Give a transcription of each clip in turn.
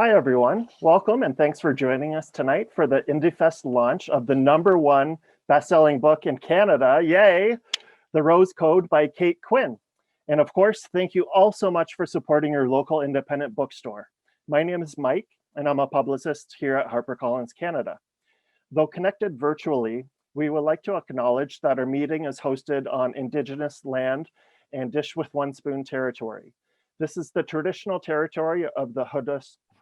Hi, everyone. Welcome and thanks for joining us tonight for the IndieFest launch of the #1 best-selling book in Canada, yay, The Rose Code by Kate Quinn. And of course, thank you all so much for supporting your local independent bookstore. My name is Mike, and I'm a publicist here at HarperCollins Canada. Though connected virtually, we would like to acknowledge that our meeting is hosted on Indigenous land and Dish with One Spoon territory. This is the traditional territory of the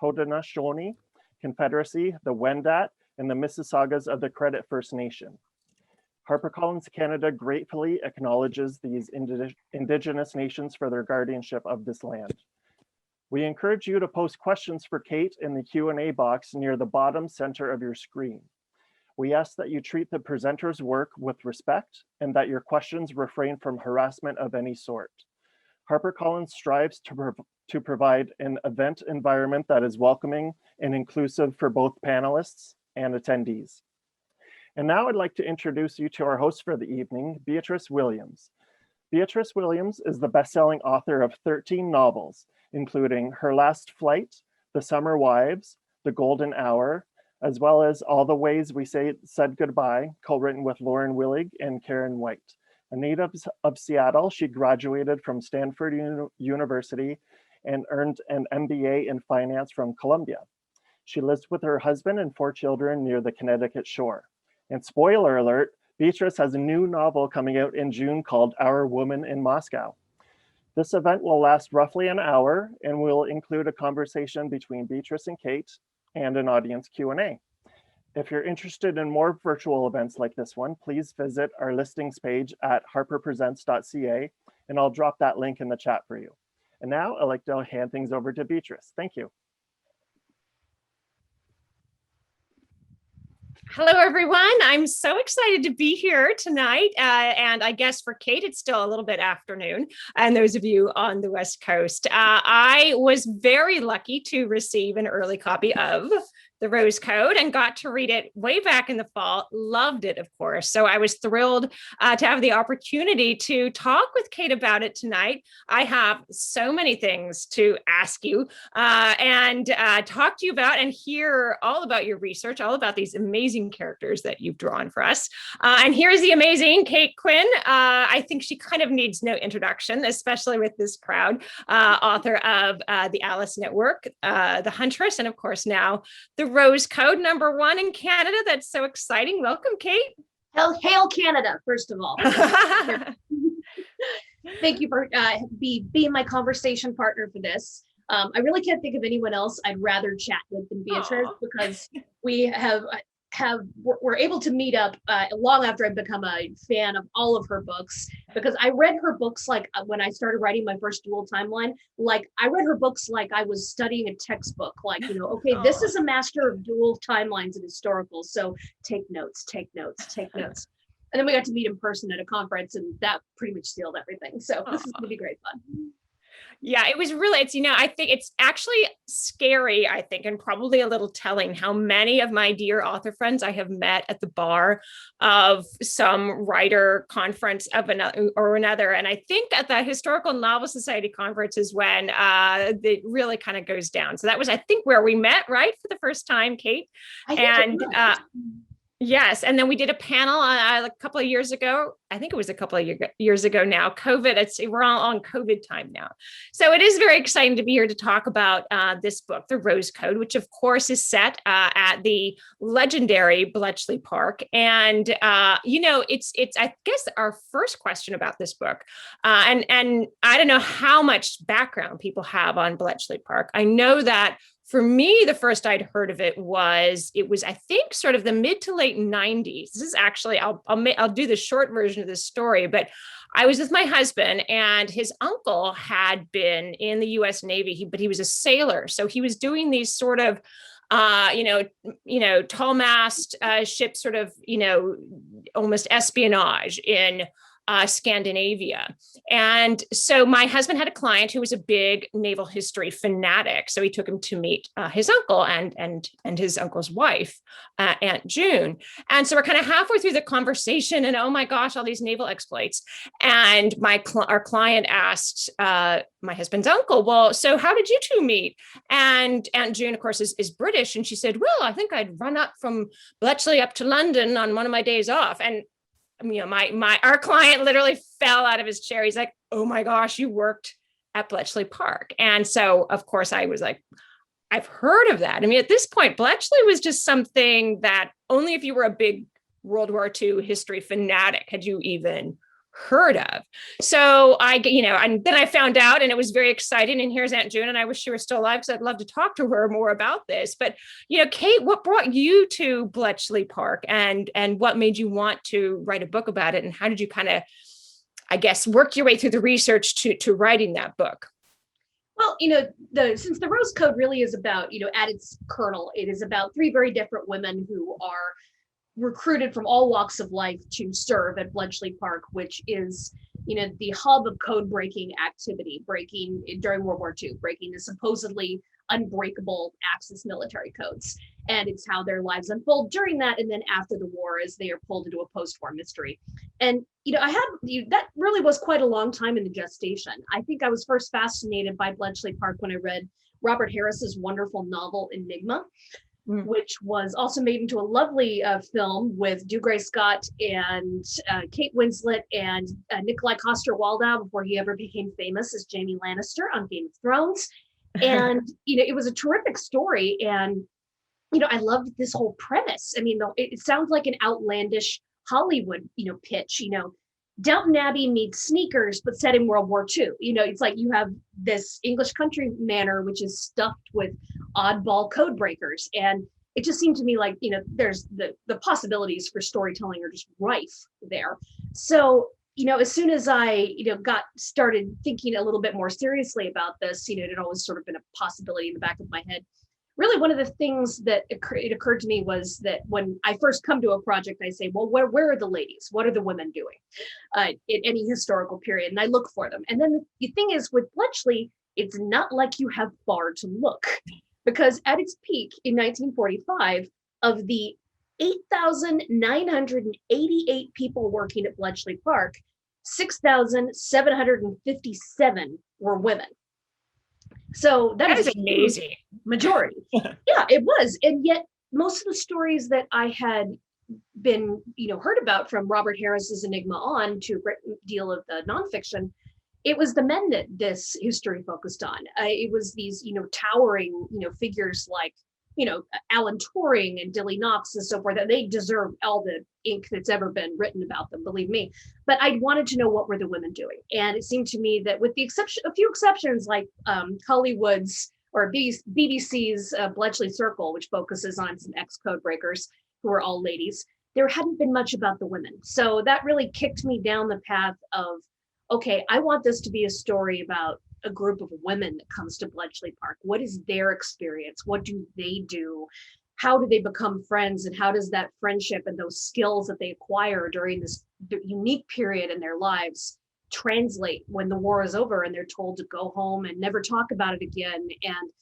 Haudenosaunee Confederacy, the Wendat, and the Mississaugas of the Credit First Nation. HarperCollins Canada gratefully acknowledges these Indigenous nations for their guardianship of this land. We encourage you to post questions for Kate in the Q&A box near the bottom center of your screen. We ask that you treat the presenter's work with respect and that your questions refrain from harassment of any sort. HarperCollins strives to provide an event environment that is welcoming and inclusive for both panelists and attendees. And now I'd like to introduce you to our host for the evening, Beatrice Williams. Beatrice Williams is the best-selling author of 13 novels, including Her Last Flight, The Summer Wives, The Golden Hour, as well as All the Ways We Said Goodbye, co-written with Lauren Willig and Karen White. A native of Seattle, she graduated from Stanford University and earned an MBA in finance from Columbia. She lives with her husband and 4 children near the Connecticut shore. And spoiler alert, Beatrice has a new novel coming out in June called Our Woman in Moscow. This event will last roughly an hour and will include a conversation between Beatrice and Kate and an audience Q&A. If you're interested in more virtual events like this one, please visit our listings page at harperpresents.ca, and I'll drop that link in the chat for you. And now I'd like to hand things over to Beatrice. Thank you. Hello, everyone. I'm so excited to be here tonight. And I guess for Kate, it's still a little bit afternoon. And those of you on the West Coast, I was very lucky to receive an early copy of The Rose Code and got to read it way back in the fall. Loved it, of course. So I was thrilled to have the opportunity to talk with Kate about it tonight. I have so many things to ask you and talk to you about and hear all about your research, all about these amazing characters that you've drawn for us. And here's the amazing Kate Quinn. I think she kind of needs no introduction, especially with this crowd, author of The Alice Network, The Huntress, and of course now The Rose Code, #1 in Canada. That's so exciting. Welcome, Kate. Hail Canada, first of all. Thank you for being my conversation partner for this. I really can't think of anyone else I'd rather chat with than Beatrice. Aww. Because we're able to meet up long after I've become a fan of all of her books, because I read her books like when I started writing my first dual timeline, like I read her books like I was studying a textbook, like, okay, this is a master of dual timelines and historical, so take notes. And then we got to meet in person at a conference, and that pretty much sealed everything. So this is gonna be great fun. Yeah, it was really, I think it's actually scary, I think, and probably a little telling how many of my dear author friends I have met at the bar of some writer conference of another. And I think at the Historical Novel Society conference is when it really kind of goes down. So that was, I think, where we met, right? For the first time, Kate. Yes. And then we did a panel a couple of years ago. I think it was a couple of years ago now. COVID, we're all on COVID time now. So it is very exciting to be here to talk about this book, The Rose Code, which of course is set at the legendary Bletchley Park. And, it's I guess our first question about this book. And I don't know how much background people have on Bletchley Park. I know that for me, the first I'd heard of it was, I think, sort of the mid to late 90s. This is actually, I'll do the short version of this story, but I was with my husband, and his uncle had been in the US Navy, but he was a sailor. So he was doing these sort of, tall mast ships, sort of, almost espionage in Scandinavia. And so my husband had a client who was a big naval history fanatic. So he took him to meet his uncle and his uncle's wife, Aunt June. And so we're kind of halfway through the conversation, and oh my gosh, all these naval exploits. And our client asked my husband's uncle, well, so how did you two meet? And Aunt June, of course, is British. And she said, well, I think I'd run up from Bletchley up to London on one of my days off. And our client literally fell out of his chair. He's like, oh my gosh, you worked at Bletchley Park. And so, of course, I was like, I've heard of that. I mean, at this point, Bletchley was just something that only if you were a big World War II history fanatic had you even heard of. So and then I found out, and it was very exciting. And here's Aunt June, and I wish she were still alive because I'd love to talk to her more about this. But Kate, what brought you to Bletchley Park, and what made you want to write a book about it, and how did you kind of, I guess, work your way through the research to writing that book? Well, since the Rose Code really is about, at its kernel, it is about three very different women who are recruited from all walks of life to serve at Bletchley Park, which is, the hub of code breaking activity, breaking during World War II, breaking the supposedly unbreakable Axis military codes. And it's how their lives unfold during that and then after the war as they are pulled into a post-war mystery. And, that really was quite a long time in the gestation. I think I was first fascinated by Bletchley Park when I read Robert Harris's wonderful novel Enigma, which was also made into a lovely film with Dougray Scott and Kate Winslet and Nikolai Coster-Waldau before he ever became famous as Jaime Lannister on Game of Thrones. And, it was a terrific story. And, I loved this whole premise. I mean, it sounds like an outlandish Hollywood, pitch, Downton Abbey meets Sneakers, but set in World War II. It's like you have this English country manor, which is stuffed with oddball code breakers. And it just seemed to me like, there's the possibilities for storytelling are just rife there. So, as soon as I, got started thinking a little bit more seriously about this, it had always sort of been a possibility in the back of my head. Really, one of the things that it occurred to me was that when I first come to a project, I say, well, where are the ladies? What are the women doing in any historical period? And I look for them. And then the thing is with Bletchley, it's not like you have far to look, because at its peak in 1945, of the 8,988 people working at Bletchley Park, 6,757 were women. So that is amazing. Majority. Yeah, it was. And yet most of the stories that I had been, heard about from Robert Harris's Enigma on to a great deal of the nonfiction, it was the men that this history focused on. It was these, towering, figures like, Alan Turing and Dilly Knox and so forth, that they deserve all the ink that's ever been written about them, believe me. But I wanted to know what were the women doing. And it seemed to me that with the exception, a few exceptions like Hollywood's or BBC's Bletchley Circle, which focuses on some ex-code breakers who are all ladies, there hadn't been much about the women. So that really kicked me down the path of, okay, I want this to be a story about a group of women that comes to Bletchley Park. What is their experience? What do they do? How do they become friends? And how does that friendship and those skills that they acquire during this unique period in their lives translate when the war is over and they're told to go home and never talk about it again and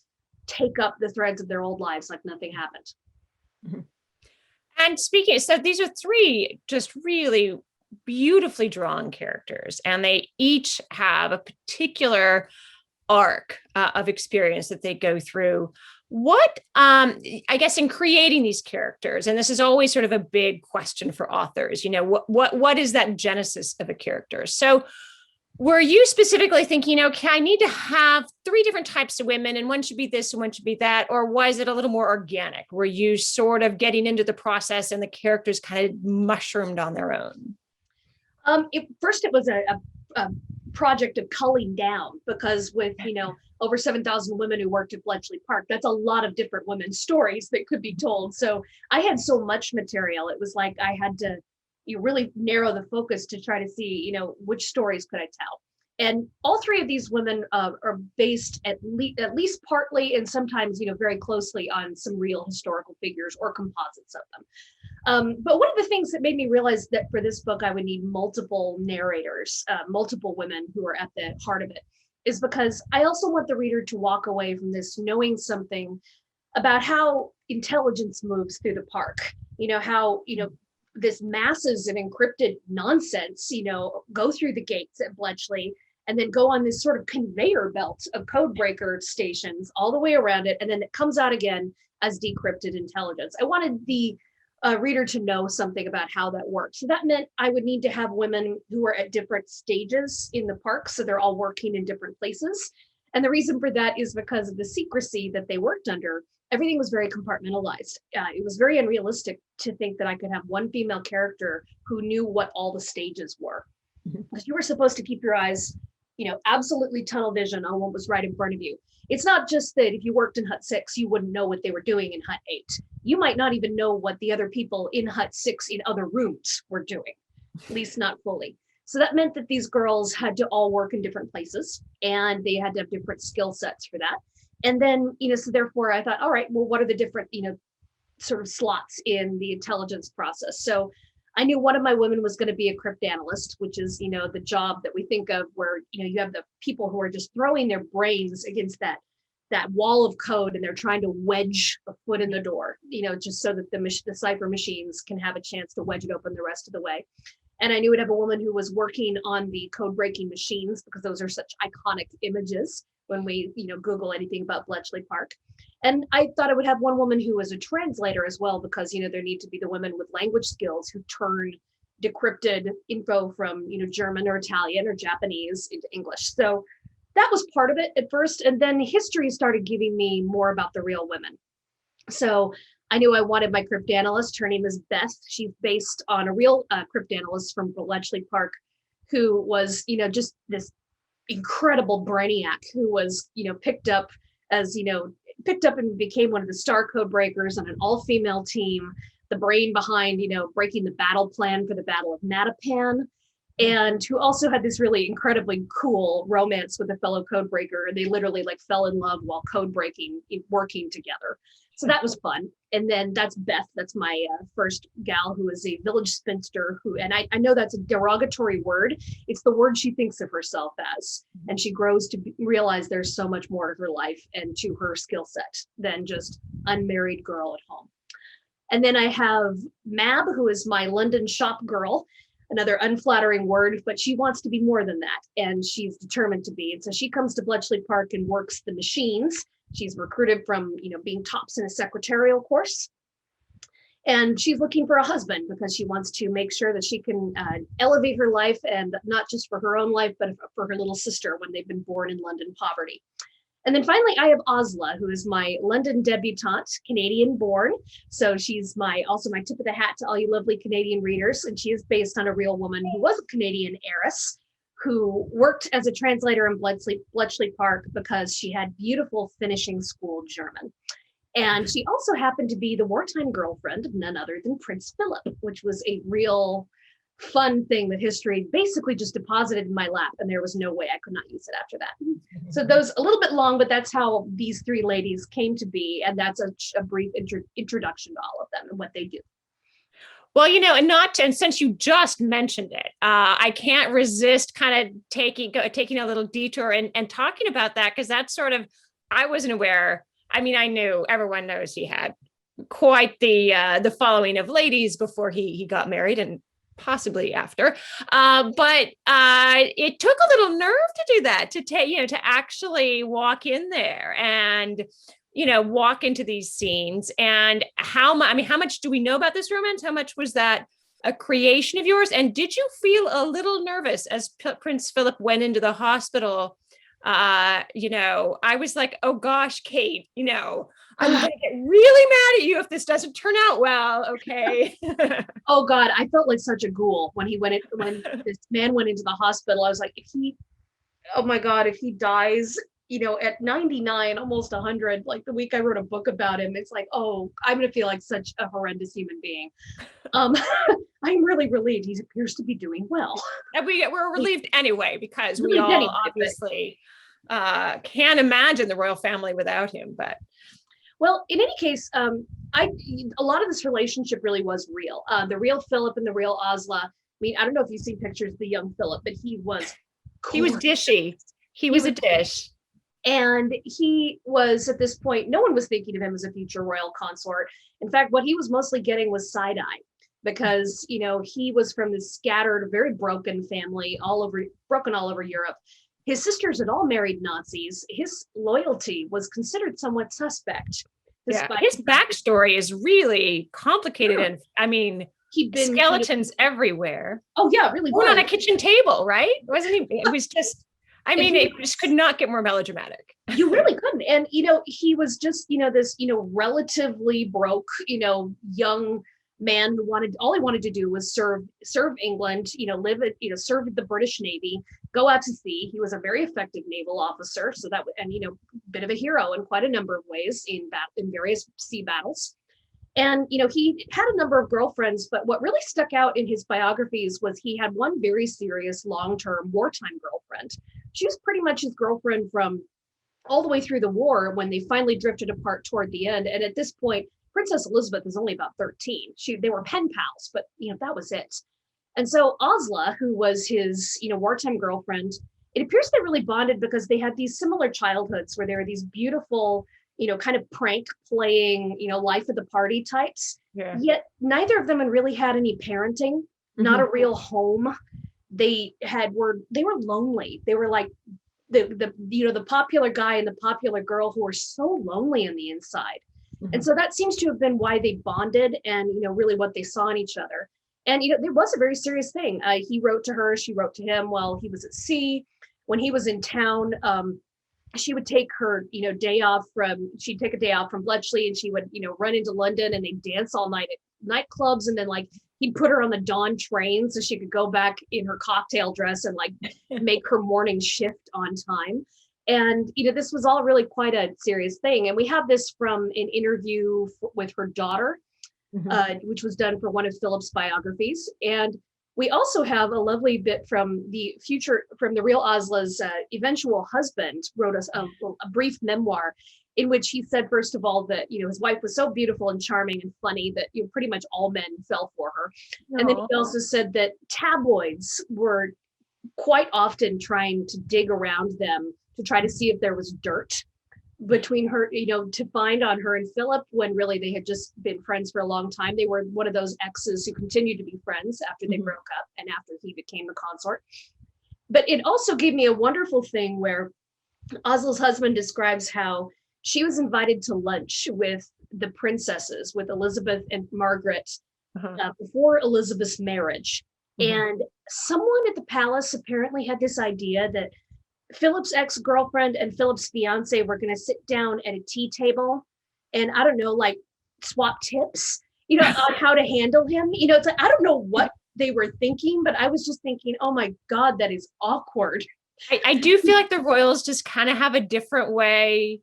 take up the threads of their old lives like nothing happened? Mm-hmm. And speaking, so these are three just really beautifully drawn characters, and they each have a particular arc of experience that they go through. What, I guess, in creating these characters, and this is always sort of a big question for authors, what is that genesis of a character? So were you specifically thinking, okay, I need to have three different types of women and one should be this and one should be that? Or was it a little more organic? Were you sort of getting into the process and the characters kind of mushroomed on their own? First, it was a project of culling down, because with, over 7,000 women who worked at Bletchley Park, that's a lot of different women's stories that could be told. So I had so much material. It was like I had to really narrow the focus to try to see, which stories could I tell? And all three of these women are based at least partly and sometimes, very closely on some real historical figures or composites of them. But one of the things that made me realize that for this book, I would need multiple narrators, multiple women who are at the heart of it, is because I also want the reader to walk away from this knowing something about how intelligence moves through the park. How, this masses of encrypted nonsense, go through the gates at Bletchley and then go on this sort of conveyor belt of code breaker stations all the way around it. And then it comes out again as decrypted intelligence. I wanted the reader to know something about how that works. So that meant I would need to have women who are at different stages in the park. So they're all working in different places. And the reason for that is because of the secrecy that they worked under. Everything was very compartmentalized. It was very unrealistic to think that I could have one female character who knew what all the stages were. Because you were supposed to keep your eyes, absolutely tunnel vision on what was right in front of you. It's not just that if you worked in Hut 6, you wouldn't know what they were doing in Hut 8. You might not even know what the other people in Hut 6 in other rooms were doing, at least not fully. So that meant that these girls had to all work in different places and they had to have different skill sets for that. And then, so therefore I thought, all right, well, what are the different, sort of slots in the intelligence process? So I knew one of my women was going to be a cryptanalyst, which is, the job that we think of where, you have the people who are just throwing their brains against that wall of code and they're trying to wedge a foot in the door, just so that the cipher machines can have a chance to wedge it open the rest of the way. And I knew I'd have a woman who was working on the code breaking machines because those are such iconic images when we, Google anything about Bletchley Park. And I thought I would have one woman who was a translator as well, because, there need to be the women with language skills who turn decrypted info from, German or Italian or Japanese into English. So that was part of it at first. And then history started giving me more about the real women. So I knew I wanted my cryptanalyst. Her name is Beth. She's based on a real cryptanalyst from Bletchley Park who was, just this incredible brainiac who was, picked up and became one of the star code breakers on an all-female team, the brain behind, breaking the battle plan for the Battle of Mattapan, and who also had this really incredibly cool romance with a fellow code breaker. And they literally fell in love while code breaking, working together. So that was fun. And then that's Beth. That's my first gal who is a village spinster and I know that's a derogatory word. It's the word she thinks of herself as. And she grows to realize there's so much more to her life and to her skill set than just unmarried girl at home. And then I have Mab, who is my London shop girl, another unflattering word, but she wants to be more than that. And she's determined to be. And so she comes to Bletchley Park and works the machines. She's recruited from, being tops in a secretarial course. And she's looking for a husband because she wants to make sure that she can elevate her life, and not just for her own life, but for her little sister when they've been born in London poverty. And then finally, I have Osla, who is my London debutante, Canadian born. So she's also my tip of the hat to all you lovely Canadian readers. And she is based on a real woman who was a Canadian heiress, who worked as a translator in Bletchley Park because she had beautiful finishing school German. And she also happened to be the wartime girlfriend of none other than Prince Philip, which was a real fun thing that history basically just deposited in my lap, and there was no way I could not use it after that. So those a little bit long, but that's how these three ladies came to be, and that's a brief introduction to all of them and what they do. Well, and since you just mentioned it, I can't resist kind of taking a little detour and talking about that, because that's sort of, I wasn't aware. I mean, I knew everyone knows he had quite the following of ladies before he got married and possibly after, but it took a little nerve to do that, to actually walk in there and walk into these scenes. And how much do we know about this romance? How much was that a creation of yours? And did you feel a little nervous as Prince Philip went into the hospital? I was like, oh gosh, Kate, I'm going to get really mad at you if this doesn't turn out well. Okay. Oh God, I felt like such a ghoul when when this man went into the hospital. I was like, if he dies, at 99, almost 100, like the week I wrote a book about him, it's like, oh, I'm going to feel like such a horrendous human being. I'm really relieved. He appears to be doing well. And we're relieved anyway, because we Relieved all anyway, obviously can't imagine the royal family without him. But well, in any case, a lot of this relationship really was real. The real Philip and the real Osla. I mean, I don't know if you've seen pictures of the young Philip, but he was dishy. He was a dish. And he was, at this point, no one was thinking of him as a future royal consort. In fact, what he was mostly getting was side eye, because he was from this scattered, very broken family, broken all over Europe. His sisters had all married Nazis. His loyalty was considered somewhat suspect. His backstory is really complicated, and I mean, he'd been skeletons everywhere. Oh yeah, really. Born on a kitchen table, right? Wasn't he? It was just. I mean, it just could not get more melodramatic. You really couldn't. And he was just this relatively broke young man who all he wanted to do was serve England, serve the British Navy, go out to sea. He was a very effective naval officer, so that bit of a hero in quite a number of ways in various sea battles. And he had a number of girlfriends, but what really stuck out in his biographies was he had one very serious long-term wartime girlfriend. She was pretty much his girlfriend from all the way through the war, when they finally drifted apart toward the end. And at this point, Princess Elizabeth was only about 13. They were pen pals, but that was it. And so Osla, who was his wartime girlfriend, it appears they really bonded because they had these similar childhoods where they were these beautiful, kind of prank playing, life of the party types. Yeah. Yet neither of them had really had any parenting, not a real home. They were lonely. They were like the popular guy and the popular girl who were so lonely on the inside. Mm-hmm. And so that seems to have been why they bonded, and really what they saw in each other. And there was a very serious thing. He wrote to her, she wrote to him while he was at sea. When he was in town, she would take her she'd take a day off from Bletchley, and she would run into London, and they'd dance all night at nightclubs, and then he'd put her on the dawn train so she could go back in her cocktail dress and make her morning shift on time. And this was all really quite a serious thing. And we have this from an interview with her daughter, which was done for one of Philip's biographies. And we also have a lovely bit from the real Osla's eventual husband, wrote us a brief memoir in which he said, first of all, that his wife was so beautiful and charming and funny that pretty much all men fell for her. Aww. And then he also said that tabloids were quite often trying to dig around them to try to see if there was dirt between her, to find on her and Philip, when really they had just been friends for a long time. They were one of those exes who continued to be friends after they broke up and after he became the consort. But it also gave me a wonderful thing where Osla's husband describes how she was invited to lunch with the princesses, with Elizabeth and Margaret, before Elizabeth's marriage. And someone at the palace apparently had this idea that Philip's ex-girlfriend and Philip's fiance were going to sit down at a tea table and, I don't know, swap tips, on how to handle him. It's I don't know what they were thinking, but I was just thinking, oh my God, that is awkward. I do feel like the royals just kind of have a different way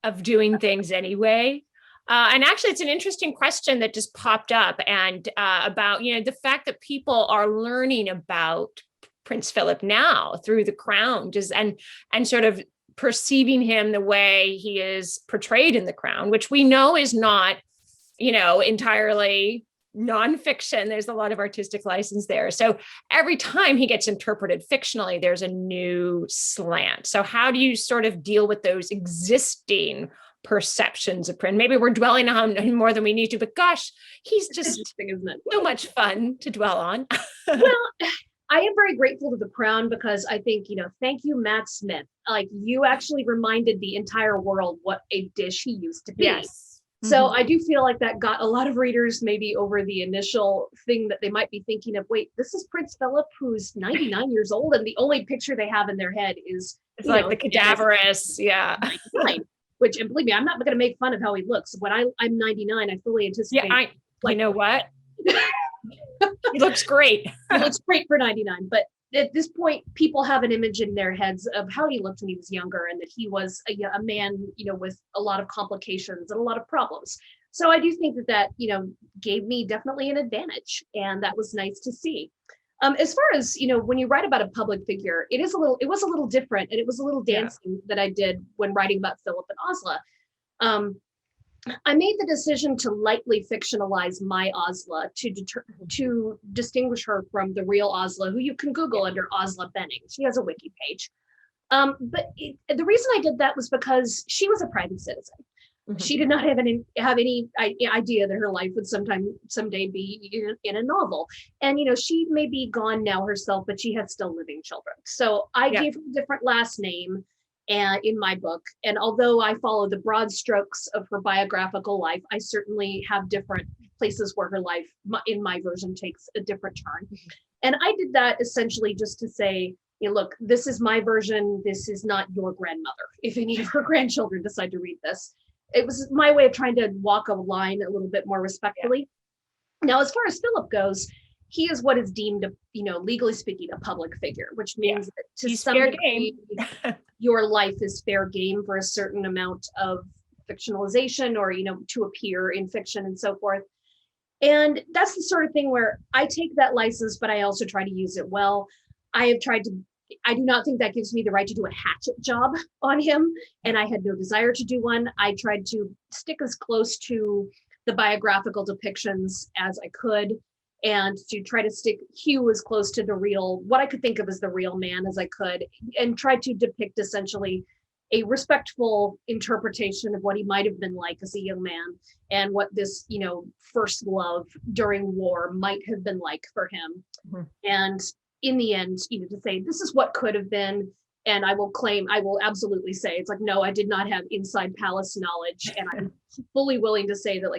of doing things anyway. And actually, it's an interesting question that just popped up, and about, the fact that people are learning about Prince Philip now through The Crown, and sort of perceiving him the way he is portrayed in The Crown, which we know is not, entirely nonfiction. There's a lot of artistic license there. So every time he gets interpreted fictionally, there's a new slant. So how do you sort of deal with those existing perceptions of Prince? Maybe we're dwelling on him more than we need to, but gosh, he's just so much fun to dwell on. Well, I am very grateful to The Crown because I think, thank you, Matt Smith. You actually reminded the entire world what a dish he used to be. Yes. So I do feel like that got a lot of readers maybe over the initial thing that they might be thinking of, wait, this is Prince Philip, who's 99 years old, and the only picture they have in their head is the cadaverous, yeah. Which, and believe me, I'm not going to make fun of how he looks. When I'm 99, I fully anticipate. Yeah, you know what? He looks great. He looks great for 99. But at this point, people have an image in their heads of how he looked when he was younger, and that he was a man, with a lot of complications and a lot of problems. So I do think that gave me definitely an advantage, and that was nice to see. As far as when you write about a public figure, it was a little different, and it was a little dancing that I did when writing about Philip and Osla. I made the decision to lightly fictionalize my Osla to distinguish her from the real Osla, who you can Google under Osla Benning. She has a wiki page. But the reason I did that was because she was a private citizen. Mm-hmm. She did not have any idea that her life would someday be in a novel. And, she may be gone now herself, but she has still living children. So I gave her a different last name in my book. And although I follow the broad strokes of her biographical life, I certainly have different places where her life in my version takes a different turn. Mm-hmm. And I did that essentially just to say, look, this is my version. This is not your grandmother. If any of her grandchildren decide to read this, it was my way of trying to walk a line a little bit more respectfully. Yeah. Now, as far as Philip goes, he is what is deemed, legally speaking, a public figure, which means that to some degree, your life is fair game for a certain amount of fictionalization or, to appear in fiction and so forth. And that's the sort of thing where I take that license, but I also try to use it well. I do not think that gives me the right to do a hatchet job on him, and I had no desire to do one. I tried to stick as close to the biographical depictions as I could, and to try to stick Hugh as close to what I could think of as the real man as I could, and try to depict essentially a respectful interpretation of what he might have been like as a young man, and what this, first love during war might have been like for him. Mm-hmm. And in the end, to say this is what could have been, and I will absolutely say it's like, no, I did not have inside palace knowledge, and I'm fully willing to say that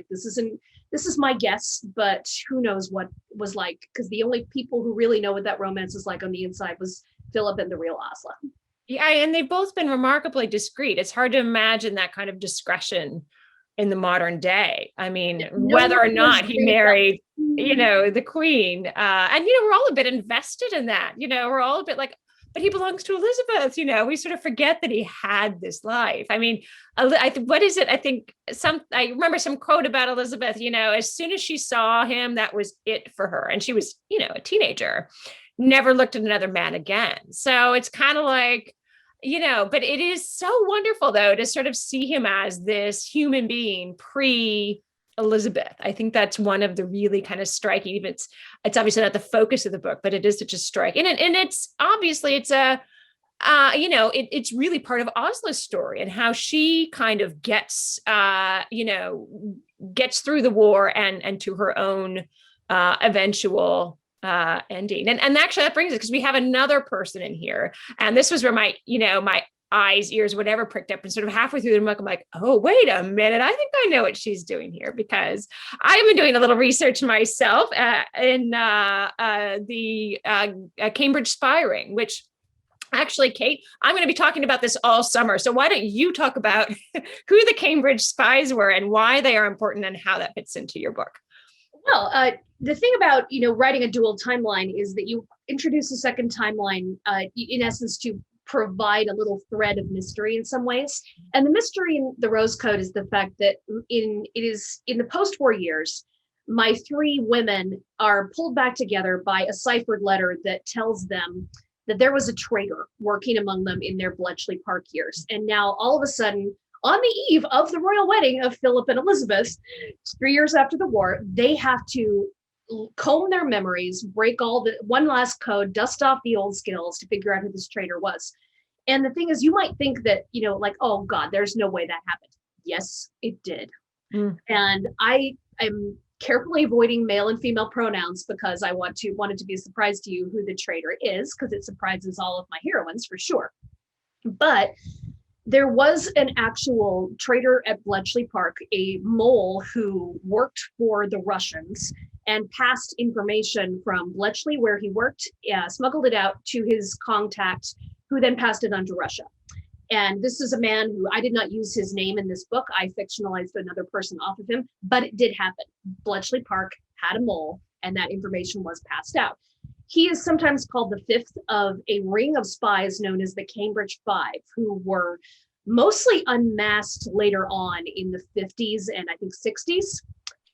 this is my guess, but who knows what was like, because the only people who really know what that romance is like on the inside was Philip and the real Osla. Yeah, and they've both been remarkably discreet. It's hard to imagine that kind of discretion in the modern day. I mean, whether or not he married, the Queen, and, we're all a bit invested in that, we're all a bit like, but he belongs to Elizabeth, we sort of forget that he had this life. I mean, what is it? I think I remember some quote about Elizabeth, as soon as she saw him, that was it for her. And she was, a teenager, never looked at another man again. So it's kind of like, but it is so wonderful, though, to sort of see him as this human being pre-Elizabeth. I think that's one of the really kind of striking, even it's obviously not the focus of the book, but it is such a strike. And it's obviously it's it's really part of Osla's story and how she kind of gets through the war and to her own eventual ending. And actually that brings us, because we have another person in here, and this was where my eyes, ears, whatever pricked up, and sort of halfway through the book, I'm like, oh, wait a minute. I think I know what she's doing here, because I've been doing a little research myself in the Cambridge spy ring, which actually, Kate, I'm going to be talking about this all summer. So why don't you talk about who the Cambridge spies were and why they are important and how that fits into your book? Well, the thing about, writing a dual timeline is that you introduce a second timeline, in essence, to provide a little thread of mystery in some ways. And the mystery in the Rose Code is the fact that in the post-war years, my three women are pulled back together by a ciphered letter that tells them that there was a traitor working among them in their Bletchley Park years. And now all of a sudden, on the eve of the royal wedding of Philip and Elizabeth, 3 years after the war, they have to comb their memories, break one last code, dust off the old skills to figure out who this traitor was. And the thing is, you might think that, oh God, there's no way that happened. Yes, it did. Mm. And I am carefully avoiding male and female pronouns because I want it to be a surprise to you who the traitor is, because it surprises all of my heroines for sure. But there was an actual traitor at Bletchley Park, a mole who worked for the Russians and passed information from Bletchley, where he worked, smuggled it out to his contact, who then passed it on to Russia. And this is a man who, I did not use his name in this book. I fictionalized another person off of him, but it did happen. Bletchley Park had a mole, and that information was passed out. he is sometimes called the fifth of a ring of spies known as the Cambridge Five, who were mostly unmasked later on in the 50s and I think 60s.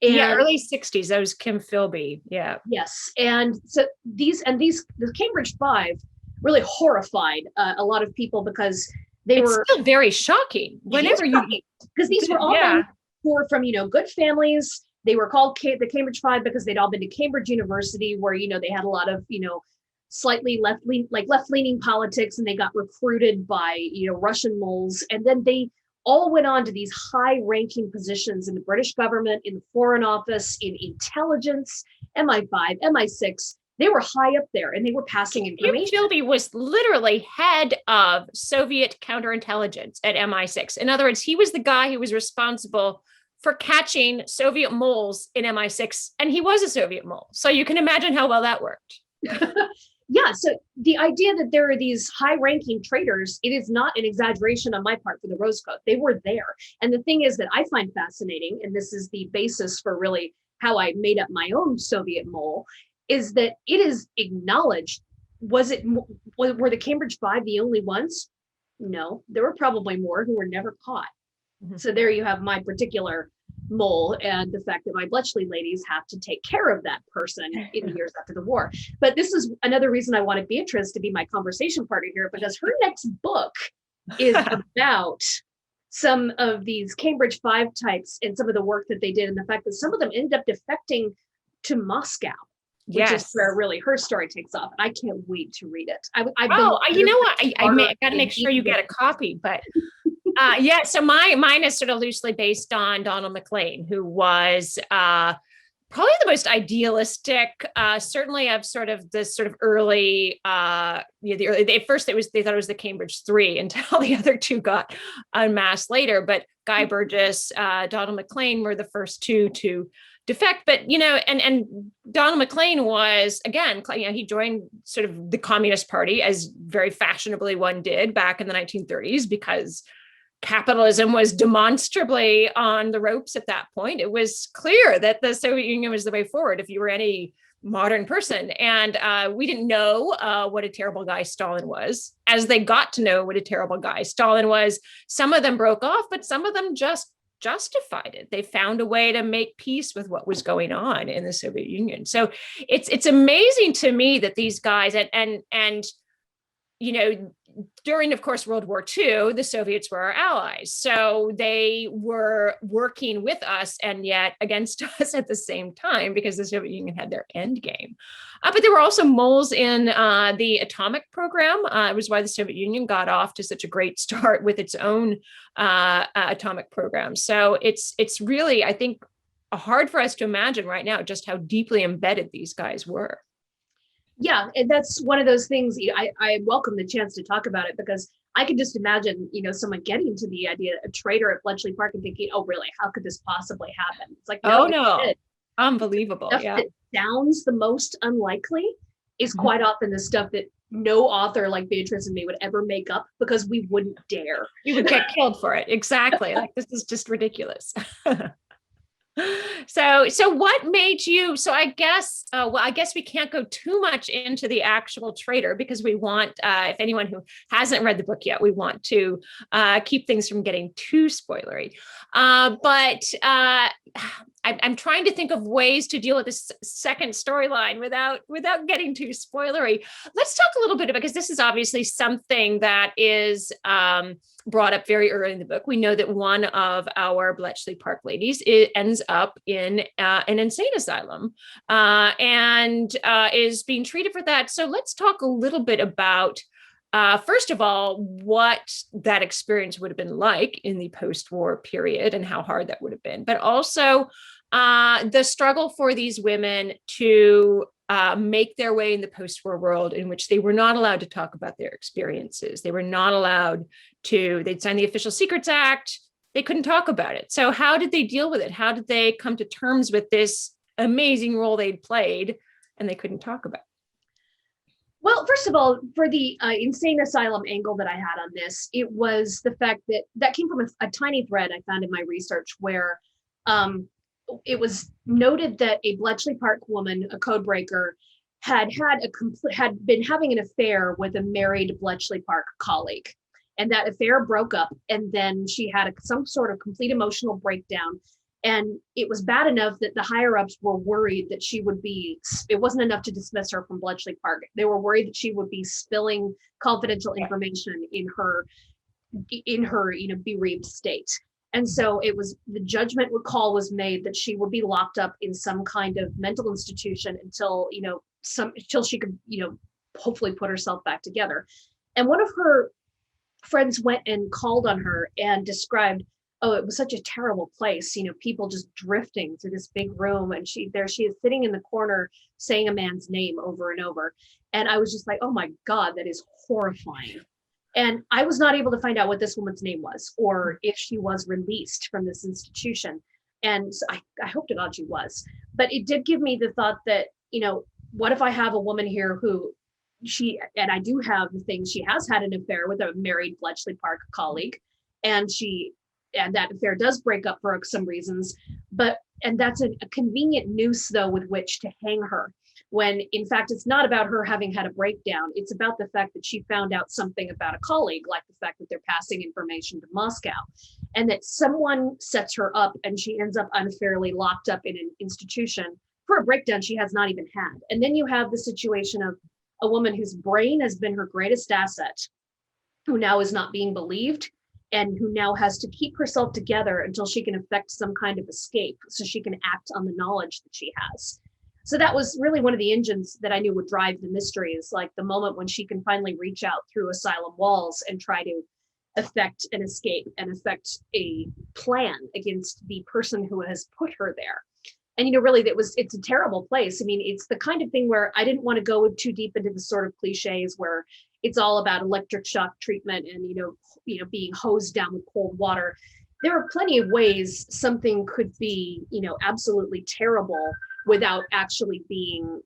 Yeah, early 60s. That was Kim Philby. Yeah. Yes. And so the Cambridge Five really horrified a lot of people because they were still very shocking. Whenever because these were all men who were from, good families. They were called the Cambridge Five because they'd all been to Cambridge University, where, they had a lot of, slightly left-leaning politics, and they got recruited by, Russian moles. And then they all went on to these high-ranking positions in the British government, in the Foreign Office, in intelligence, MI5, MI6. They were high up there, and they were passing information. Kim Philby was literally head of Soviet counterintelligence at MI6. In other words, he was the guy who was responsible for catching Soviet moles in MI6, and he was a Soviet mole. So you can imagine how well that worked. Yeah, so the idea that there are these high-ranking traitors, it is not an exaggeration on my part for the Rose Code. They were there. And the thing is that I find fascinating, and this is the basis for really how I made up my own Soviet mole, is that it is acknowledged. Were the Cambridge Five the only ones? No, there were probably more who were never caught. Mm-hmm. So there you have my particular mole, and the fact that my Bletchley ladies have to take care of that person in the years after the war. But this is another reason I wanted Beatrice to be my conversation partner here, because her next book is about some of these Cambridge Five types and some of the work that they did, and the fact that some of them end up defecting to Moscow, which is where really her story takes off. And I can't wait to read it. You know what? I got to make sure you get a copy, but so mine is sort of loosely based on Donald MacLean, who was probably the most idealistic, certainly of sort of the sort of early, at first they thought it was the Cambridge Three until the other two got unmasked later. But Guy Burgess, Donald MacLean were the first two to defect. But, and Donald MacLean was, again, he joined sort of the Communist Party, as very fashionably one did back in the 1930s, because capitalism was demonstrably on the ropes at that point. It was clear that the Soviet Union was the way forward if you were any modern person. And we didn't know what a terrible guy Stalin was. As they got to know what a terrible guy Stalin was, some of them broke off, but some of them just justified it. They found a way to make peace with what was going on in the Soviet Union. So it's amazing to me that these guys and during, of course, World War II, the Soviets were our allies. So they were working with us and yet against us at the same time, because the Soviet Union had their end game. But there were also moles in the atomic program. It was why the Soviet Union got off to such a great start with its own atomic program. So it's really, I think, hard for us to imagine right now just how deeply embedded these guys were. Yeah, and that's one of those things. I welcome the chance to talk about it, because I can just imagine, someone getting to the idea, a traitor at Bletchley Park, and thinking, "Oh, really? How could this possibly happen?" It's like, no, unbelievable. Stuff that sounds the most unlikely is quite often the stuff that no author like Beatrice and me would ever make up, because we wouldn't dare. We would get killed for it. Exactly. Like, this is just ridiculous. So what made you, I guess we can't go too much into the actual traitor, because we want, if anyone who hasn't read the book yet, we want to keep things from getting too spoilery. But I'm trying to think of ways to deal with this second storyline without getting too spoilery. Let's talk a little bit about, because this is obviously something that is brought up very early in the book. We know that one of our Bletchley Park ladies ends up in an insane asylum and is being treated for that. So let's talk a little bit about, first of all, what that experience would have been like in the post-war period and how hard that would have been, but also the struggle for these women to make their way in the post-war world, in which they were not allowed to talk about their experiences. They were not allowed to, they'd signed the Official Secrets Act. They couldn't talk about it. So how did they deal with it? How did they come to terms with this amazing role they'd played and they couldn't talk about? Well, first of all, for the insane asylum angle that I had on this, it was the fact that came from a tiny thread I found in my research, where it was noted that a Bletchley Park woman, a code breaker, had been having an affair with a married Bletchley Park colleague. And that affair broke up. And then she had some sort of complete emotional breakdown. And it was bad enough that the higher ups were worried that it wasn't enough to dismiss her from Bletchley Park. They were worried that she would be spilling confidential information in her, bereaved state. And so the judgment call was made that she would be locked up in some kind of mental institution until she could, hopefully put herself back together. And one of her friends went and called on her and described, oh, it was such a terrible place, people just drifting through this big room. And she is sitting in the corner saying a man's name over and over. And I was just like, oh my God, that is horrifying. And I was not able to find out what this woman's name was or if she was released from this institution. And so I hope to God she was. But it did give me the thought that, what if I have a woman here who and I do have the thing, she has had an affair with a married Bletchley Park colleague, and that affair does break up for some reasons, and that's a convenient noose though with which to hang her, when in fact it's not about her having had a breakdown. It's about the fact that she found out something about a colleague, like the fact that they're passing information to Moscow, and that someone sets her up and she ends up unfairly locked up in an institution for a breakdown she has not even had. And then you have the situation of a woman whose brain has been her greatest asset, who now is not being believed, and who now has to keep herself together until she can effect some kind of escape so she can act on the knowledge that she has. So that was really one of the engines that I knew would drive the mystery, is like the moment when she can finally reach out through asylum walls and try to effect an escape and effect a plan against the person who has put her there. And, really, it's a terrible place. I mean, it's the kind of thing where I didn't want to go too deep into the sort of cliches where it's all about electric shock treatment and, being hosed down with cold water. There are plenty of ways something could be, absolutely terrible without actually being,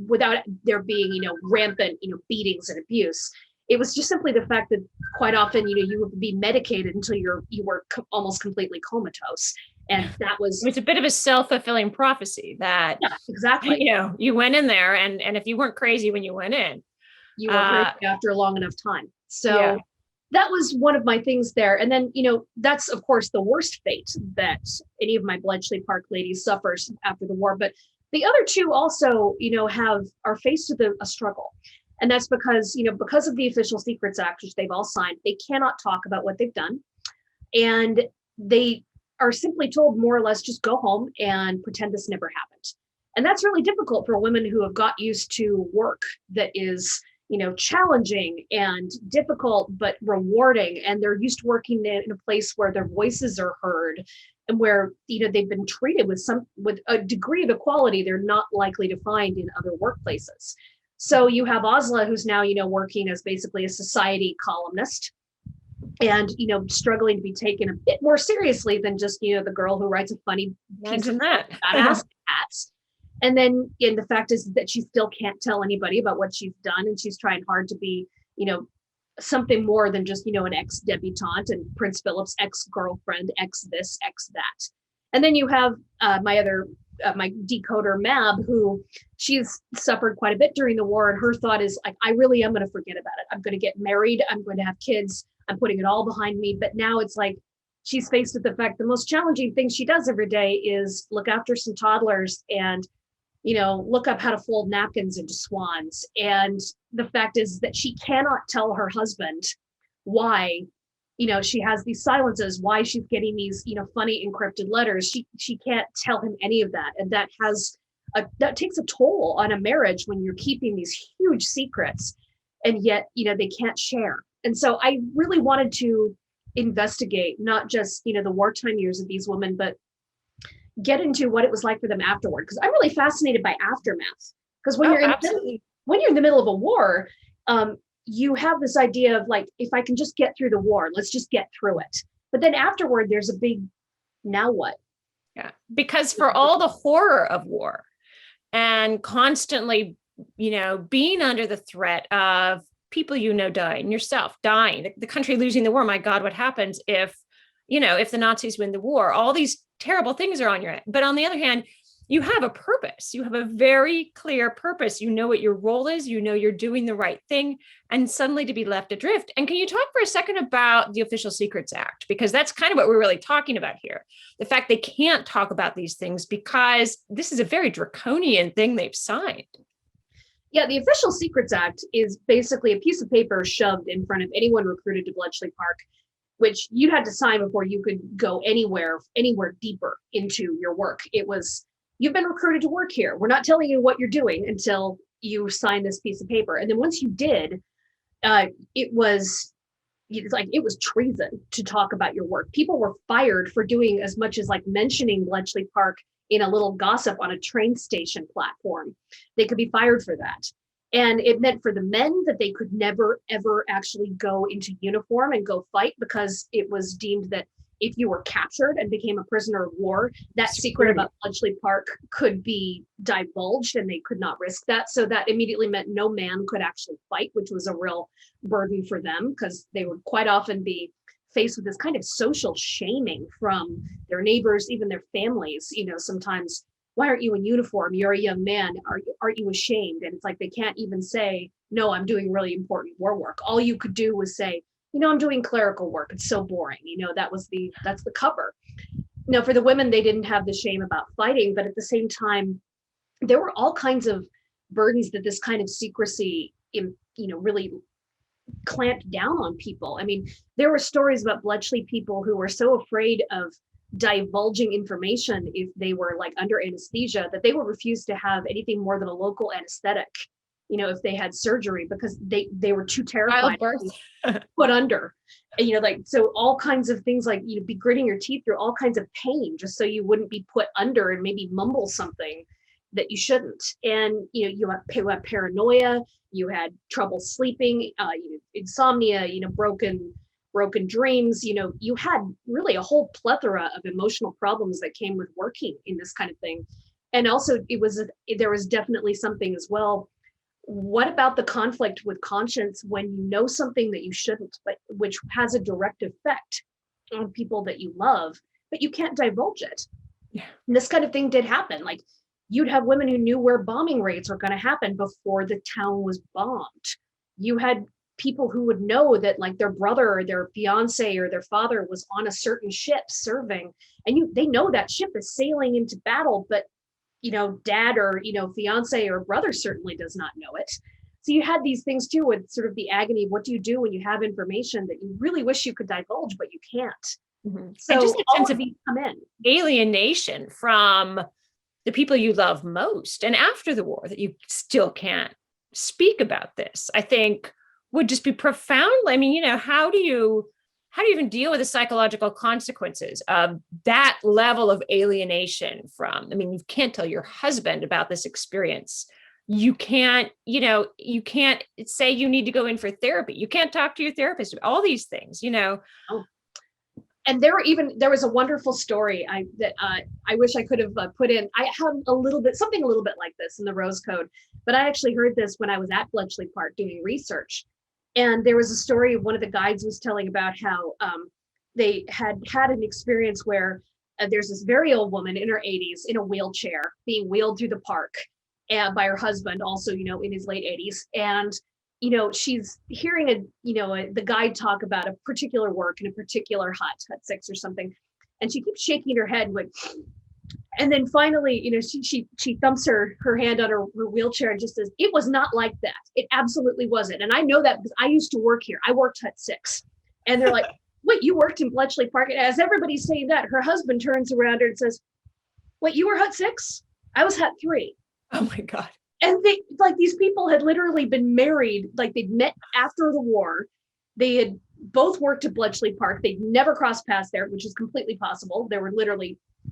without there being, rampant, beatings and abuse. It was just simply the fact that quite often, you would be medicated until you were almost completely comatose. And that was... It was a bit of a self-fulfilling prophecy that... Yeah, exactly. You went in there and if you weren't crazy when you went in, you were crazy after a long enough time. So that was one of my things there. And then, that's of course the worst fate that any of my Bletchley Park ladies suffers after the war. But the other two also, are faced with a struggle. And that's because, because of the Official Secrets Act, which they've all signed, they cannot talk about what they've done. And they are simply told more or less, just go home and pretend this never happened. And that's really difficult for women who have got used to work that is, challenging and difficult, but rewarding. And they're used to working in a place where their voices are heard and where, they've been treated with a degree of equality they're not likely to find in other workplaces. So you have Osla, who's now, working as basically a society columnist and, struggling to be taken a bit more seriously than just, the girl who writes a funny piece of badass hats. And then the fact is that she still can't tell anybody about what she's done. And she's trying hard to be, something more than just, an ex-debutante and Prince Philip's ex-girlfriend, ex-this, ex-that. And then you have my decoder Mab, who she's suffered quite a bit during the war. And her thought is like, I really am going to forget about it. I'm going to get married. I'm going to have kids. I'm putting it all behind me. But now it's like, she's faced with the fact the most challenging thing she does every day is look after some toddlers and, look up how to fold napkins into swans. And the fact is that she cannot tell her husband why, she has these silences, why she's getting these, funny encrypted letters. She can't tell him any of that. And that takes a toll on a marriage when you're keeping these huge secrets and yet, they can't share. And so I really wanted to investigate not just, the wartime years of these women, but get into what it was like for them afterward. Because I'm really fascinated by aftermath. Because when you're in the middle of a war, you have this idea of like, if I can just get through the war, let's just get through it. But then afterward, there's a big, now what? Yeah, because for all the horror of war and constantly, being under the threat of people, dying, yourself dying, the country losing the war. My God, what happens if the Nazis win the war? All these terrible things are on your head. But on the other hand, you have a purpose. You have a very clear purpose. You know what your role is. You know you're doing the right thing, and suddenly to be left adrift. And can you talk for a second about the Official Secrets Act? Because that's kind of what we're really talking about here. The fact they can't talk about these things because this is a very draconian thing they've signed. Yeah, the Official Secrets Act is basically a piece of paper shoved in front of anyone recruited to Bletchley Park, which you had to sign before you could go anywhere deeper into your work. It was, you've been recruited to work here. We're not telling you what you're doing until you sign this piece of paper. And then once you did, it was treason to talk about your work. People were fired for doing as much as like mentioning Bletchley Park in a little gossip on a train station platform. They could be fired for that. And it meant for the men that they could never, ever actually go into uniform and go fight, because it was deemed that if you were captured and became a prisoner of war, that secret about Bletchley Park could be divulged and they could not risk that. So that immediately meant no man could actually fight, which was a real burden for them, because they would quite often be faced with this kind of social shaming from their neighbors, even their families. You know, sometimes, why aren't you in uniform? You're a young man. Aren't you ashamed? And it's like they can't even say, no, I'm doing really important war work. All you could do was say, you know, I'm doing clerical work. It's so boring. You know, that's the cover. Now, for the women, they didn't have the shame about fighting, but at the same time, there were all kinds of burdens that this kind of secrecy, really clamped down on people. I mean, there were stories about Bletchley people who were so afraid of divulging information if they were like under anesthesia that they would refuse to have anything more than a local anesthetic, you know, if they had surgery, because they were too terrified to be put under. And, so all kinds of things, like, be gritting your teeth through all kinds of pain just so you wouldn't be put under and maybe mumble something that you shouldn't. And you had paranoia, you had trouble sleeping, insomnia, broken dreams. You had really a whole plethora of emotional problems that came with working in this kind of thing. And also there was definitely something as well. What about the conflict with conscience when you know something that you shouldn't, but which has a direct effect on people that you love, but you can't divulge it? Yeah. And this kind of thing did happen. Like, you'd have women who knew where bombing raids were going to happen before the town was bombed. You had people who would know that, like, their brother or their fiance or their father was on a certain ship serving, and they know that ship is sailing into battle, but dad or fiance or brother certainly does not know it. So you had these things too, with sort of the agony of what do you do when you have information that you really wish you could divulge, but you can't. Mm-hmm. So and just a sense of come in alienation from the people you love most, and after the war, that you still can't speak about this, I think would just be profound. I mean, how do you even deal with the psychological consequences of that level of alienation from, you can't tell your husband about this experience. You can't, you can't say you need to go in for therapy. You can't talk to your therapist, all these things, Oh. And there was a wonderful story that I wish I could have put in. I had something a little bit like this in the Rose Code, but I actually heard this when I was at Bletchley Park doing research. And there was a story one of the guides was telling about how they had an experience where there's this very old woman in her 80s in a wheelchair being wheeled through the park by her husband, also, in his late 80s. And, she's hearing the guide talk about a particular work in a particular hut 6 or something. And she keeps shaking her head like, and then finally, she thumps her hand on her wheelchair and just says, it was not like that. It absolutely wasn't. And I know that because I used to work here. I worked Hut 6. And they're like, wait, you worked in Bletchley Park? And as everybody's saying that, her husband turns around her and says, wait, you were Hut 6? I was Hut 3. Oh my God. And these people had literally been married, like they'd met after the war. They had both worked at Bletchley Park. They'd never crossed paths there, which is completely possible. There were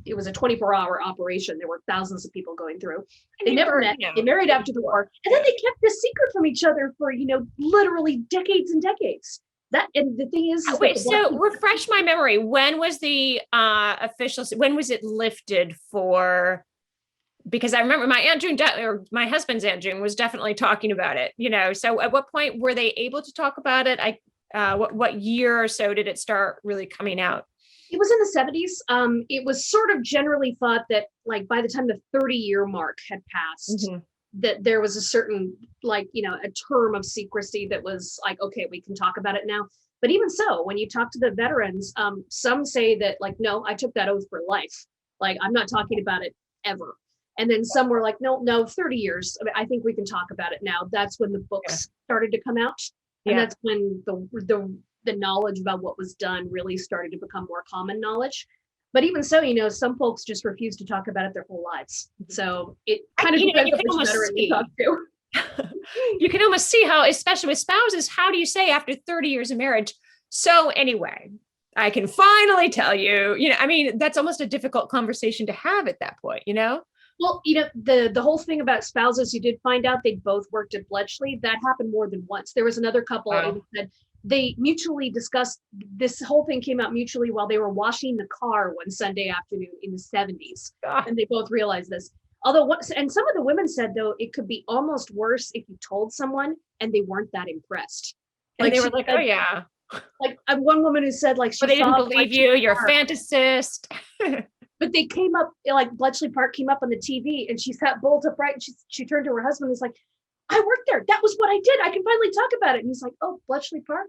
it was a 24-hour operation. There were thousands of people going through. They never met. They married after the war. And then they kept this secret from each other for, literally decades and decades. And the thing is wait, so refresh my memory. When was the when was it lifted for? Because I remember my Aunt June, or my husband's Aunt June, was definitely talking about it, so at what point were they able to talk about it? What year or so did it start really coming out? It was in the 70s. It was sort of generally thought that like by the time the 30-year mark had passed, that there was a certain like, a term of secrecy that was like, okay, we can talk about it now. But even so, when you talk to the veterans, some say that like, no, I took that oath for life. Like, I'm not talking about it ever. And then some were like, no, 30 years. I think we can talk about it now. That's when the books started to come out. And that's when the knowledge about what was done really started to become more common knowledge. But even so, some folks just refuse to talk about it their whole lives. So it kind of depends on which veteran you talk to. You can almost see how, especially with spouses, how do you say after 30 years of marriage? So anyway, I can finally tell you, that's almost a difficult conversation to have at that point, Well, the whole thing about spouses, you did find out they both worked at Bletchley. That happened more than once. There was another couple who said they mutually discussed, this whole thing came out mutually while they were washing the car one Sunday afternoon in the 70s. And they both realized this. Although, and some of the women said, though, it could be almost worse if you told someone and they weren't that impressed. Like they were like, oh, yeah. Like one woman who said, like, they didn't believe you, you're a fantasist. But they came up, like Bletchley Park came up on the TV and she sat bolt upright and she turned to her husband and was like, I worked there. That was what I did. I can finally talk about it. And he's like, oh, Bletchley Park?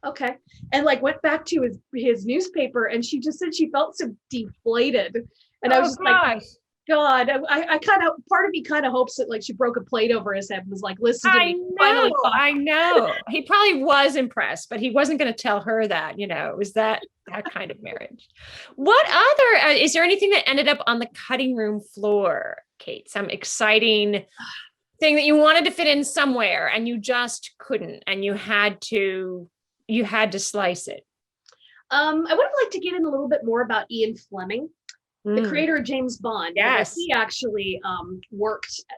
Okay. And like went back to his newspaper and she just said she felt so deflated. And I was just like, God, I kind of, part of me kind of hopes that like she broke a plate over his head and was like, listen to me. I know. He probably was impressed, but he wasn't going to tell her that, it was that kind of marriage. What other, is there anything that ended up on the cutting room floor, Kate? Some exciting thing that you wanted to fit in somewhere and you just couldn't, and you had to slice it? I would have liked to get in a little bit more about Ian Fleming, the creator of James Bond. Yes. He actually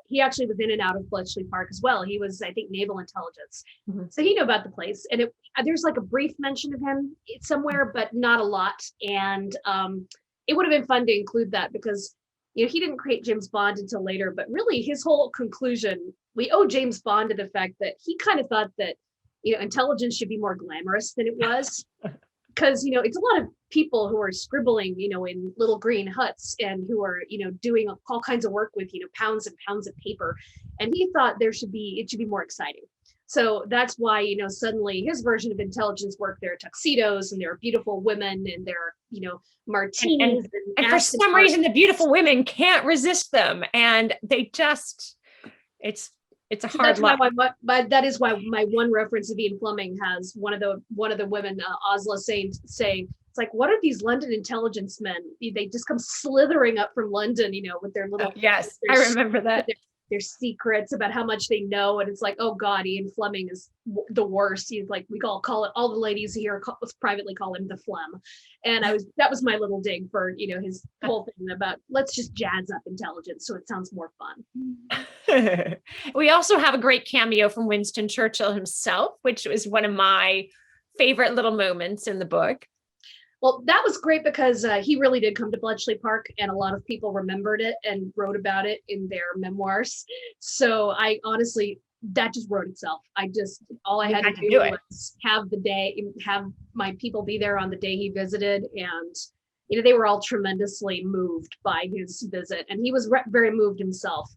he actually was in and out of Bletchley Park as well. He was, I think, naval intelligence. So he knew about the place. And there's like a brief mention of him somewhere, but not a lot. And it would have been fun to include that because, he didn't create James Bond until later, but really his whole conclusion, we owe James Bond to the fact that he kind of thought that, intelligence should be more glamorous than it was. Because, it's a lot of people who are scribbling, in little green huts and who are, doing all kinds of work with, pounds and pounds of paper. And he thought it should be more exciting. So that's why, suddenly his version of intelligence work, there are tuxedos and there are beautiful women and there are, martinis. And for some reason, the beautiful women can't resist them. And they just, it's a hard luck. That is why my one reference of Ian Fleming has one of the women, Osla, saying, it's like, what are these London intelligence men? They just come slithering up from London, with their little. Yes, I remember that. Their secrets about how much they know, and it's like, oh God, Ian Fleming is the worst. He's like, we all call it. All the ladies here privately call him the phlegm, and that was my little dig for his whole thing about let's just jazz up intelligence so it sounds more fun. We also have a great cameo from Winston Churchill himself, which was one of my favorite little moments in the book. Well, that was great because he really did come to Bletchley Park and a lot of people remembered it and wrote about it in their memoirs. So I honestly, that just wrote itself. All I had to do was have my people be there on the day he visited. And, they were all tremendously moved by his visit. And he was very moved himself.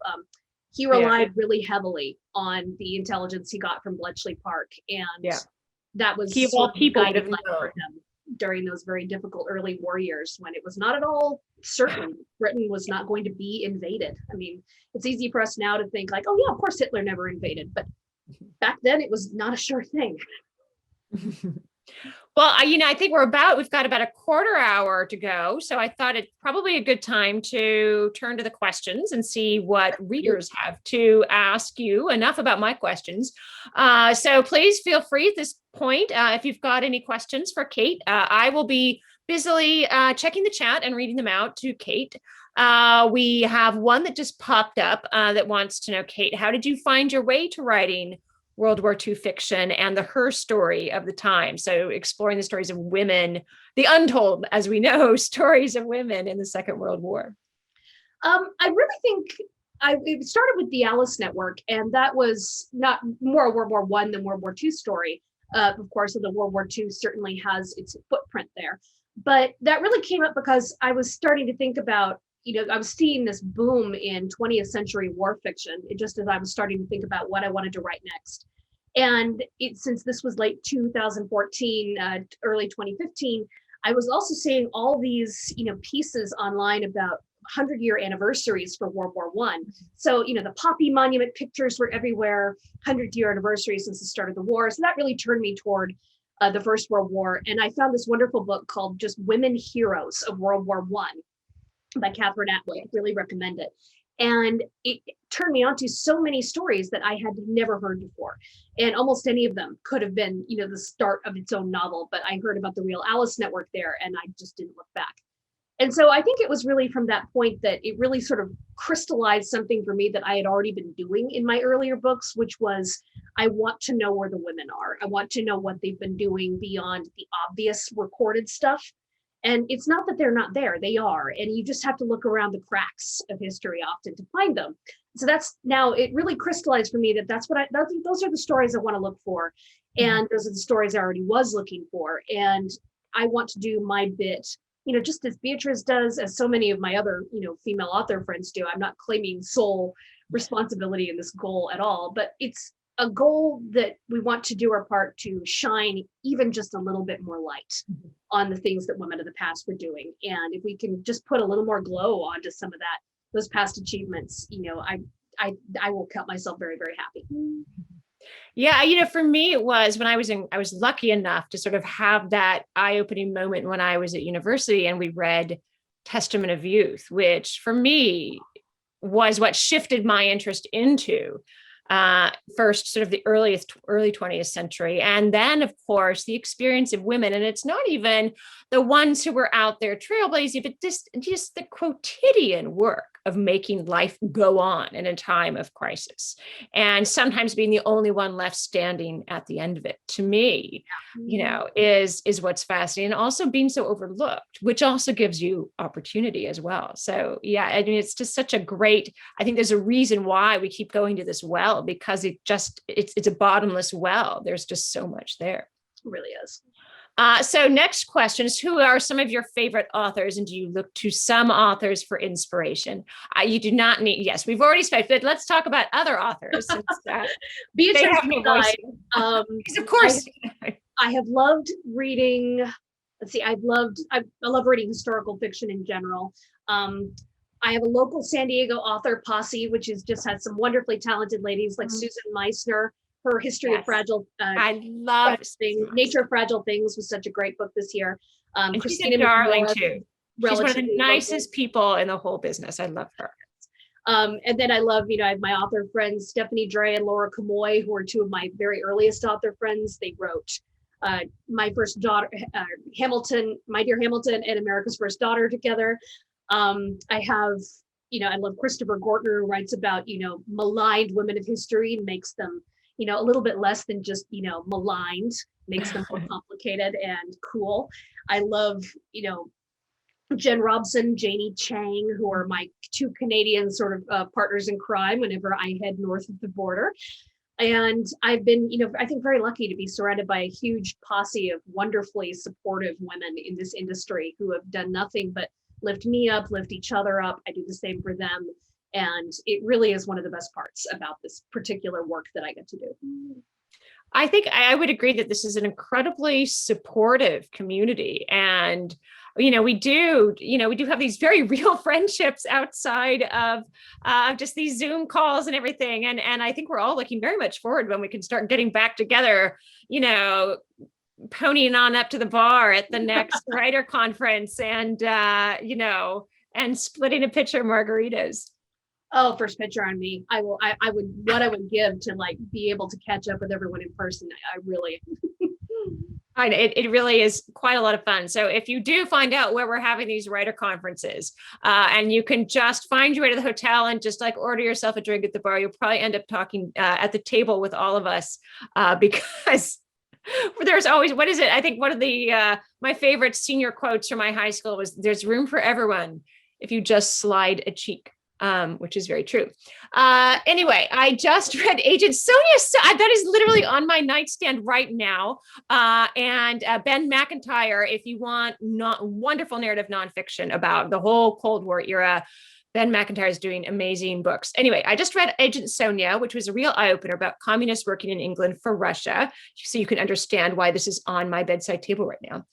He relied really heavily on the intelligence he got from Bletchley Park. And that was people guiding light for him during those very difficult early war years when it was not at all certain Britain was not going to be invaded. I mean, it's easy for us now to think like, oh yeah, of course Hitler never invaded, but back then it was not a sure thing. Well, I think we've got about a quarter hour to go. So I thought it's probably a good time to turn to the questions and see what readers have to ask you. Enough about my questions. So please feel free at this point, if you've got any questions for Kate. I will be busily checking the chat and reading them out to Kate. We have one that just popped up that wants to know, Kate, how did you find your way to writing World War II fiction and her story of the time? So exploring the stories of women, the untold, as we know, stories of women in the Second World War. I really think it started with the Alice Network, and that was not more a World War I than World War II story. Of course, the World War II certainly has its footprint there. But that really came up because I was starting to think about, I was seeing this boom in 20th century war fiction, just as I was starting to think about what I wanted to write next. And since this was late 2014, early 2015, I was also seeing all these, pieces online about 100-year anniversaries for World War I. So, the Poppy Monument pictures were everywhere, 100-year anniversary since the start of the war. So that really turned me toward the First World War. And I found this wonderful book called just Women Heroes of World War I by Catherine Atwood. I really recommend it. And it turned me on to so many stories that I had never heard before. And almost any of them could have been, the start of its own novel. But I heard about the Real Alice Network there, and I just didn't look back. And so I think it was really from that point that it really sort of crystallized something for me that I had already been doing in my earlier books, which was I want to know where the women are. I want to know what they've been doing beyond the obvious recorded stuff. And it's not that they're not there, they are. And you just have to look around the cracks of history often to find them. So that's now, it really crystallized for me that those are the stories I want to look for. And those are the stories I already was looking for. And I want to do my bit, just as Beatrice does, as so many of my other, female author friends do. I'm not claiming sole responsibility in this goal at all, but it's a goal that we want to do our part to shine even just a little bit more light on the things that women of the past were doing. And if we can just put a little more glow onto some of those past achievements, I will count myself very, very happy. Yeah, for me, it was when I was lucky enough to sort of have that eye-opening moment when I was at university and we read Testament of Youth, which for me was what shifted my interest into first sort of the early 20th century. And then, of course, the experience of women. And it's not even the ones who were out there trailblazing, but just the quotidian work of making life go on in a time of crisis, and sometimes being the only one left standing at the end of it, to me, is what's fascinating. And also being so overlooked, which also gives you opportunity as well. So yeah, I mean, it's just such a great, I think there's a reason why we keep going to this well, because it's a bottomless well. There's just so much there. It really is. So next question is, who are some of your favorite authors, and do you look to some authors for inspiration? You do not need, yes, we've already spoken, but let's talk about other authors. Since, Beatrice of course. I have loved reading, I love reading historical fiction in general. I have a local San Diego author posse, which has just had some wonderfully talented ladies like Susan Meissner. Her History of Fragile I love Nature of Fragile Things was such a great book this year. And Christina, she's a darling too. She's one of the nicest people in the whole business. I love her. And then I love, I have my author friends, Stephanie Dre and Laura Camoy, who are two of my very earliest author friends. They wrote My First Daughter, Hamilton, My Dear Hamilton, and America's First Daughter together. I have, I love Christopher Gortner, who writes about, maligned women of history and makes them, a little bit less than just, maligned, makes them more complicated and cool. I love, Jen Robson, Janie Chang, who are my two Canadian sort of partners in crime whenever I head north of the border. And I've been, I think very lucky to be surrounded by a huge posse of wonderfully supportive women in this industry who have done nothing but lift me up, lift each other up. I do the same for them. And it really is one of the best parts about this particular work that I get to do. I think I would agree that this is an incredibly supportive community. And, we do have these very real friendships outside of just these Zoom calls and everything. And I think we're all looking very much forward when we can start getting back together, ponying on up to the bar at the next writer conference and, and splitting a pitcher of margaritas. Oh, first picture on me. I would give to be able to catch up with everyone in person. I really. It really is quite a lot of fun. So if you do find out where we're having these writer conferences, and you can just find your way to the hotel and just order yourself a drink at the bar, you'll probably end up talking at the table with all of us, because there's always, what is it? I think one of the my favorite senior quotes from my high school was, "There's room for everyone if you just slide a cheek." which is very true. Anyway, I just read Agent Sonia. That is literally on my nightstand right now. And Ben McIntyre, if you want wonderful narrative nonfiction about the whole Cold War era, Ben McIntyre is doing amazing books. Anyway, I just read Agent Sonia, which was a real eye-opener about communists working in England for Russia. So you can understand why this is on my bedside table right now,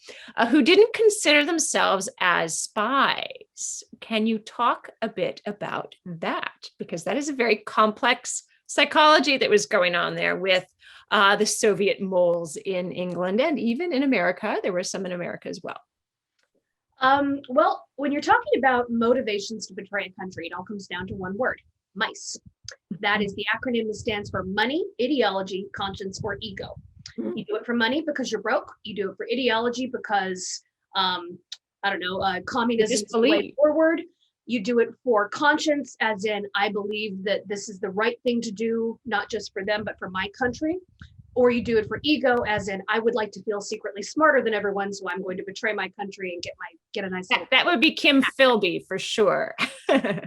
who didn't consider themselves as spies. Can you talk a bit about that? Because that is a very complex psychology that was going on there with the Soviet moles in England and even in America. There were some in America as well. Well, when you're talking about motivations to betray a country, it all comes down to one word: mice. That is the acronym that stands for money, ideology, conscience, or ego. You do it for money because you're broke. You do it for ideology because, communism is the way forward. You do it for conscience, as in, I believe that this is the right thing to do, not just for them, but for my country. Or you do it for ego, as in, I would like to feel secretly smarter than everyone, so I'm going to betray my country and get a nice little. That would be Kim Philby for sure.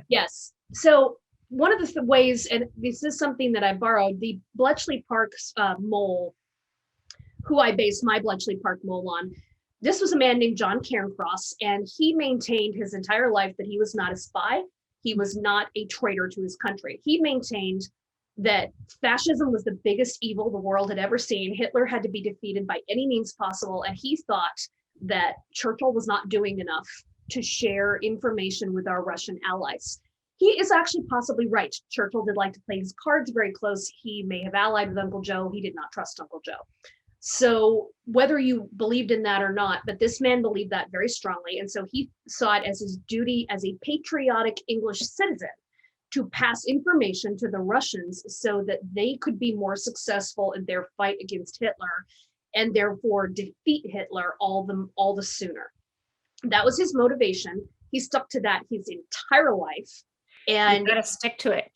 Yes. So one of the ways, and this is something that I borrowed, the Bletchley Park's mole, who I based my Bletchley Park mole on. This was a man named John Cairncross, and he maintained his entire life that he was not a spy. He was not a traitor to his country. He maintained that fascism was the biggest evil the world had ever seen. Hitler had to be defeated by any means possible. And he thought that Churchill was not doing enough to share information with our Russian allies. He is actually possibly right. Churchill did like to play his cards very close. He may have allied with Uncle Joe. He did not trust Uncle Joe. So whether you believed in that or not, but this man believed that very strongly. And so he saw it as his duty as a patriotic English citizen to pass information to the Russians so that they could be more successful in their fight against Hitler and therefore defeat Hitler all the sooner. That was his motivation. He stuck to that his entire life. And you gotta stick to it.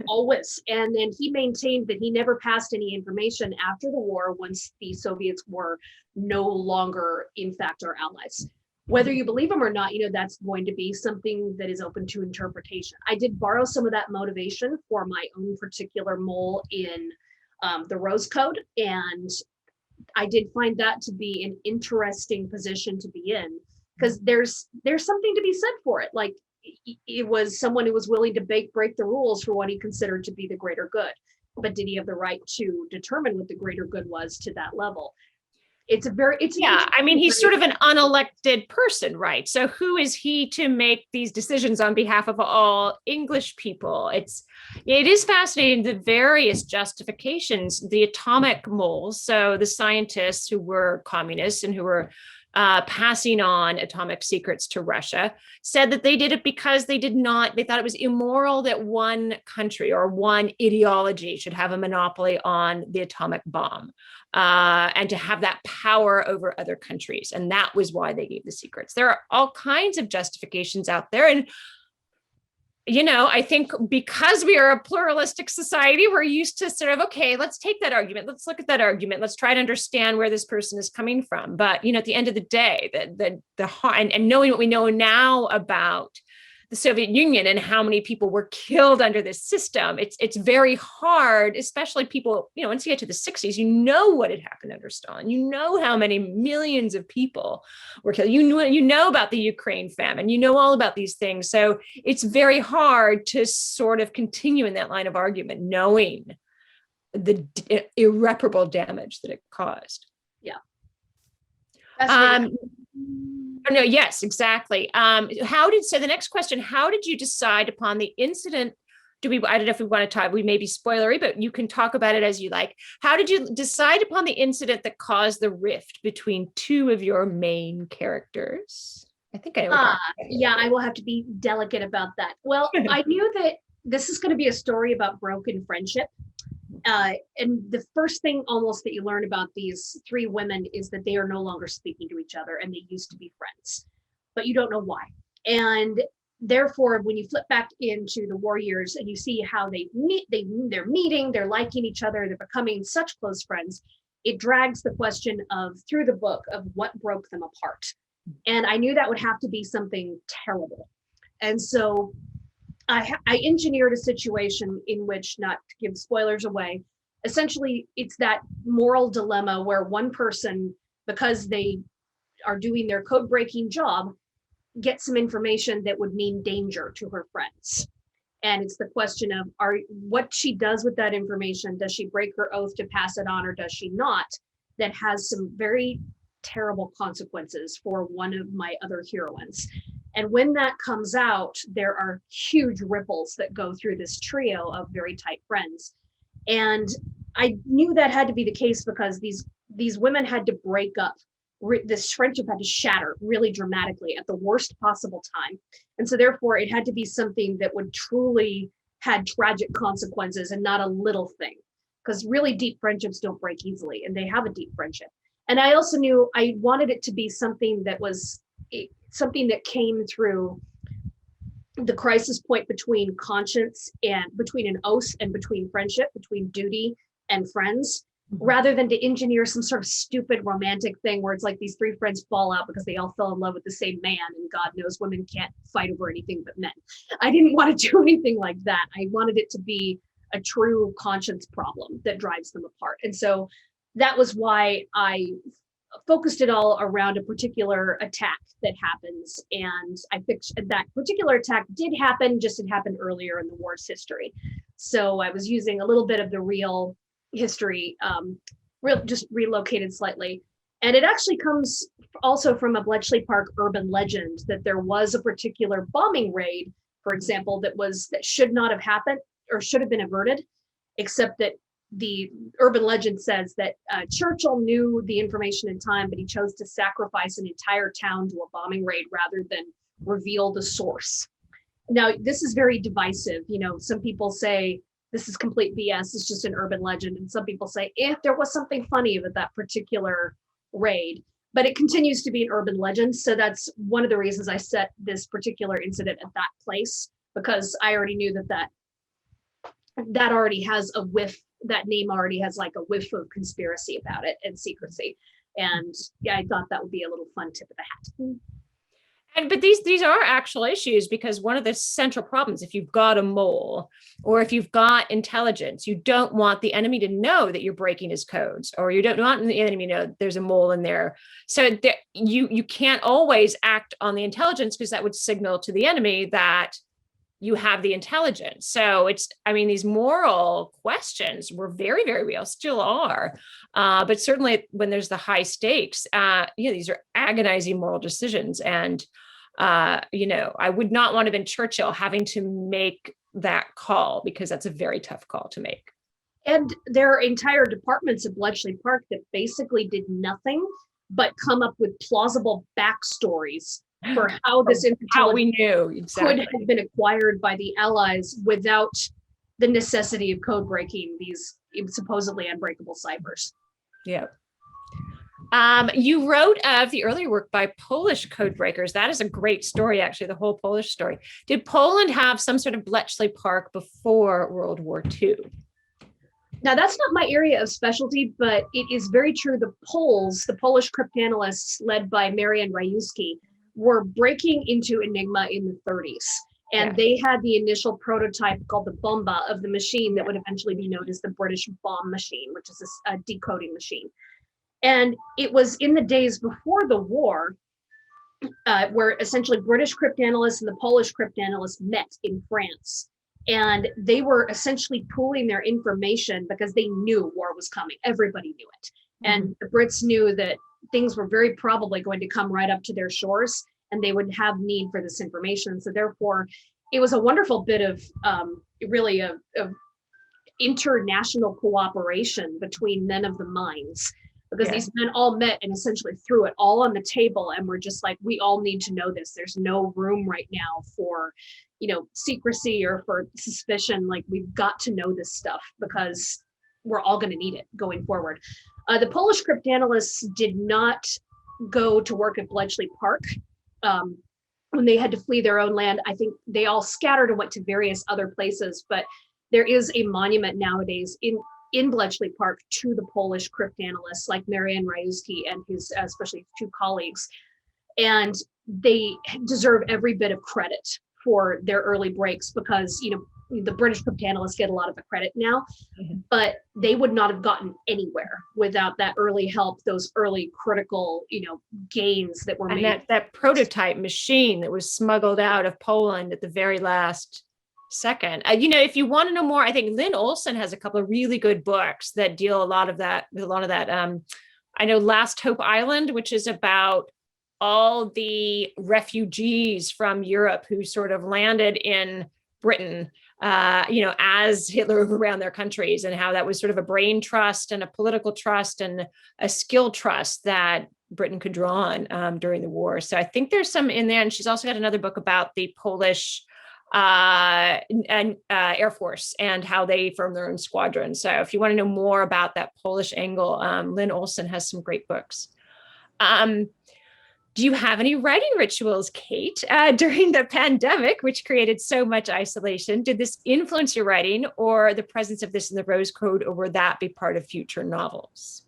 Always. And then he maintained that he never passed any information after the war once the Soviets were no longer, in fact, our allies. Whether you believe him or not, that's going to be something that is open to interpretation. I did borrow some of that motivation for my own particular mole in the Rose Code. And I did find that to be an interesting position to be in, because there's something to be said for it. Like, it was someone who was willing to break the rules for what he considered to be the greater good. But did he have the right to determine what the greater good was to that level? He's sort of an unelected person, right? So who is he to make these decisions on behalf of all English people? It is fascinating, the various justifications, the atomic moles. So the scientists who were communists and who were passing on atomic secrets to Russia said that they did it because they thought it was immoral that one country or one ideology should have a monopoly on the atomic bomb. And to have that power over other countries. And that was why they gave the secrets. There are all kinds of justifications out there. And, I think because we are a pluralistic society, we're used to sort of, okay, let's take that argument. Let's look at that argument. Let's try to understand where this person is coming from. But, at the end of the day, and knowing what we know now about the Soviet Union and how many people were killed under this system, it's very hard, especially people, once you get to the 60s, what had happened under Stalin, how many millions of people were killed, you know about the Ukraine famine, all about these things. So it's very hard to sort of continue in that line of argument, knowing the irreparable damage that it caused. Yeah. No, yes, exactly. So the next question, how did you decide upon the incident? I don't know if we want to talk, we may be spoilery, but you can talk about it as you like. How did you decide upon the incident that caused the rift between two of your main characters? I think I know. Yeah, I will have to be delicate about that. Well, I knew that this is going to be a story about broken friendship. And the first thing almost that you learn about these three women is that they are no longer speaking to each other and they used to be friends, but you don't know why. And therefore, when you flip back into the war years and you see how they meet, they're meeting, they're liking each other, they're becoming such close friends, it drags the question through the book of what broke them apart. And I knew that would have to be something terrible. And so I engineered a situation in which, not to give spoilers away, essentially it's that moral dilemma where one person, because they are doing their code breaking job, gets some information that would mean danger to her friends. And it's the question of what she does with that information. Does she break her oath to pass it on, or does she not? That has some very terrible consequences for one of my other heroines. And when that comes out, there are huge ripples that go through this trio of very tight friends. And I knew that had to be the case because these women had to break up. This friendship had to shatter really dramatically at the worst possible time. And so therefore it had to be something that would truly had tragic consequences and not a little thing, because really deep friendships don't break easily, and they have a deep friendship. And I also knew I wanted it to be something that was something that came through the crisis point between conscience and between an oath and between friendship, between duty and friends, rather than to engineer some sort of stupid romantic thing where it's like these three friends fall out because they all fell in love with the same man, and God knows women can't fight over anything but men. I didn't want to do anything like that. I wanted it to be a true conscience problem that drives them apart. And so that was why I focused it all around a particular attack that happens. And I fixed that particular attack did happen, just it happened earlier in the war's history. So I was using a little bit of the real history, just relocated slightly. And it actually comes also from a Bletchley Park urban legend that there was a particular bombing raid, for example, that should not have happened or should have been averted, except that the urban legend says that Churchill knew the information in time, but he chose to sacrifice an entire town to a bombing raid rather than reveal the source. Now, this is very divisive. You know, some people say this is complete BS, it's just an urban legend. And some people say, there was something funny about that particular raid, but it continues to be an urban legend. So that's one of the reasons I set this particular incident at that place, because I already knew that already has a whiff, that name already has like a whiff of conspiracy about it and secrecy. And yeah, I thought that would be a little fun tip of the hat. But these are actual issues, because one of the central problems, if you've got a mole or if you've got intelligence, you don't want the enemy to know that you're breaking his codes, or you don't want the enemy to know there's a mole in there. So you can't always act on the intelligence, because that would signal to the enemy that you have the intelligence. So these moral questions were very, very real, still are. But certainly when there's the high stakes, these are agonizing moral decisions. And, I would not want to have been Churchill having to make that call, because that's a very tough call to make. And there are entire departments at Bletchley Park that basically did nothing but come up with plausible backstories for how this intelligence could have been acquired by the Allies without the necessity of code breaking these supposedly unbreakable ciphers. Yeah. You wrote of the earlier work by Polish code breakers. That is a great story, actually, the whole Polish story. Did Poland have some sort of Bletchley Park before World War II? Now, that's not my area of specialty, but it is very true. The Polish cryptanalysts led by Marian Rajewski, were breaking into Enigma in the 30s. And they had the initial prototype called the Bomba of the machine that would eventually be known as the British bomb machine, which is a decoding machine. And it was in the days before the war where essentially British cryptanalysts and the Polish cryptanalysts met in France. And they were essentially pooling their information because they knew war was coming. Everybody knew it. And the Brits knew that things were very probably going to come right up to their shores, and they would have need for this information. So therefore, it was a wonderful bit of international cooperation between men of the mines, because these men all met and essentially threw it all on the table and were just like, we all need to know this. There's no room right now for, secrecy or for suspicion. Like, we've got to know this stuff because we're all going to need it going forward. The Polish cryptanalysts did not go to work at Bletchley Park when they had to flee their own land. I think they all scattered and went to various other places, but there is a monument nowadays in Bletchley Park to the Polish cryptanalysts like Marian Rajewski and his, especially two colleagues. And they deserve every bit of credit for their early breaks because, the British cryptanalysts get a lot of the credit now, but they would not have gotten anywhere without that early help, those early critical, gains that were made. And that prototype machine that was smuggled out of Poland at the very last second. If you want to know more, I think Lynn Olson has a couple of really good books that deal a lot of that. I know Last Hope Island, which is about all the refugees from Europe who sort of landed in Britain, as Hitler overran their countries, and how that was sort of a brain trust and a political trust and a skill trust that Britain could draw on during the war. So I think there's some in there. And she's also got another book about the Polish Air Force and how they formed their own squadron. So if you want to know more about that Polish angle, Lynn Olson has some great books. Do you have any writing rituals, Kate, during the pandemic, which created so much isolation? Did this influence your writing, or the presence of this in the Rose Code, or will that be part of future novels?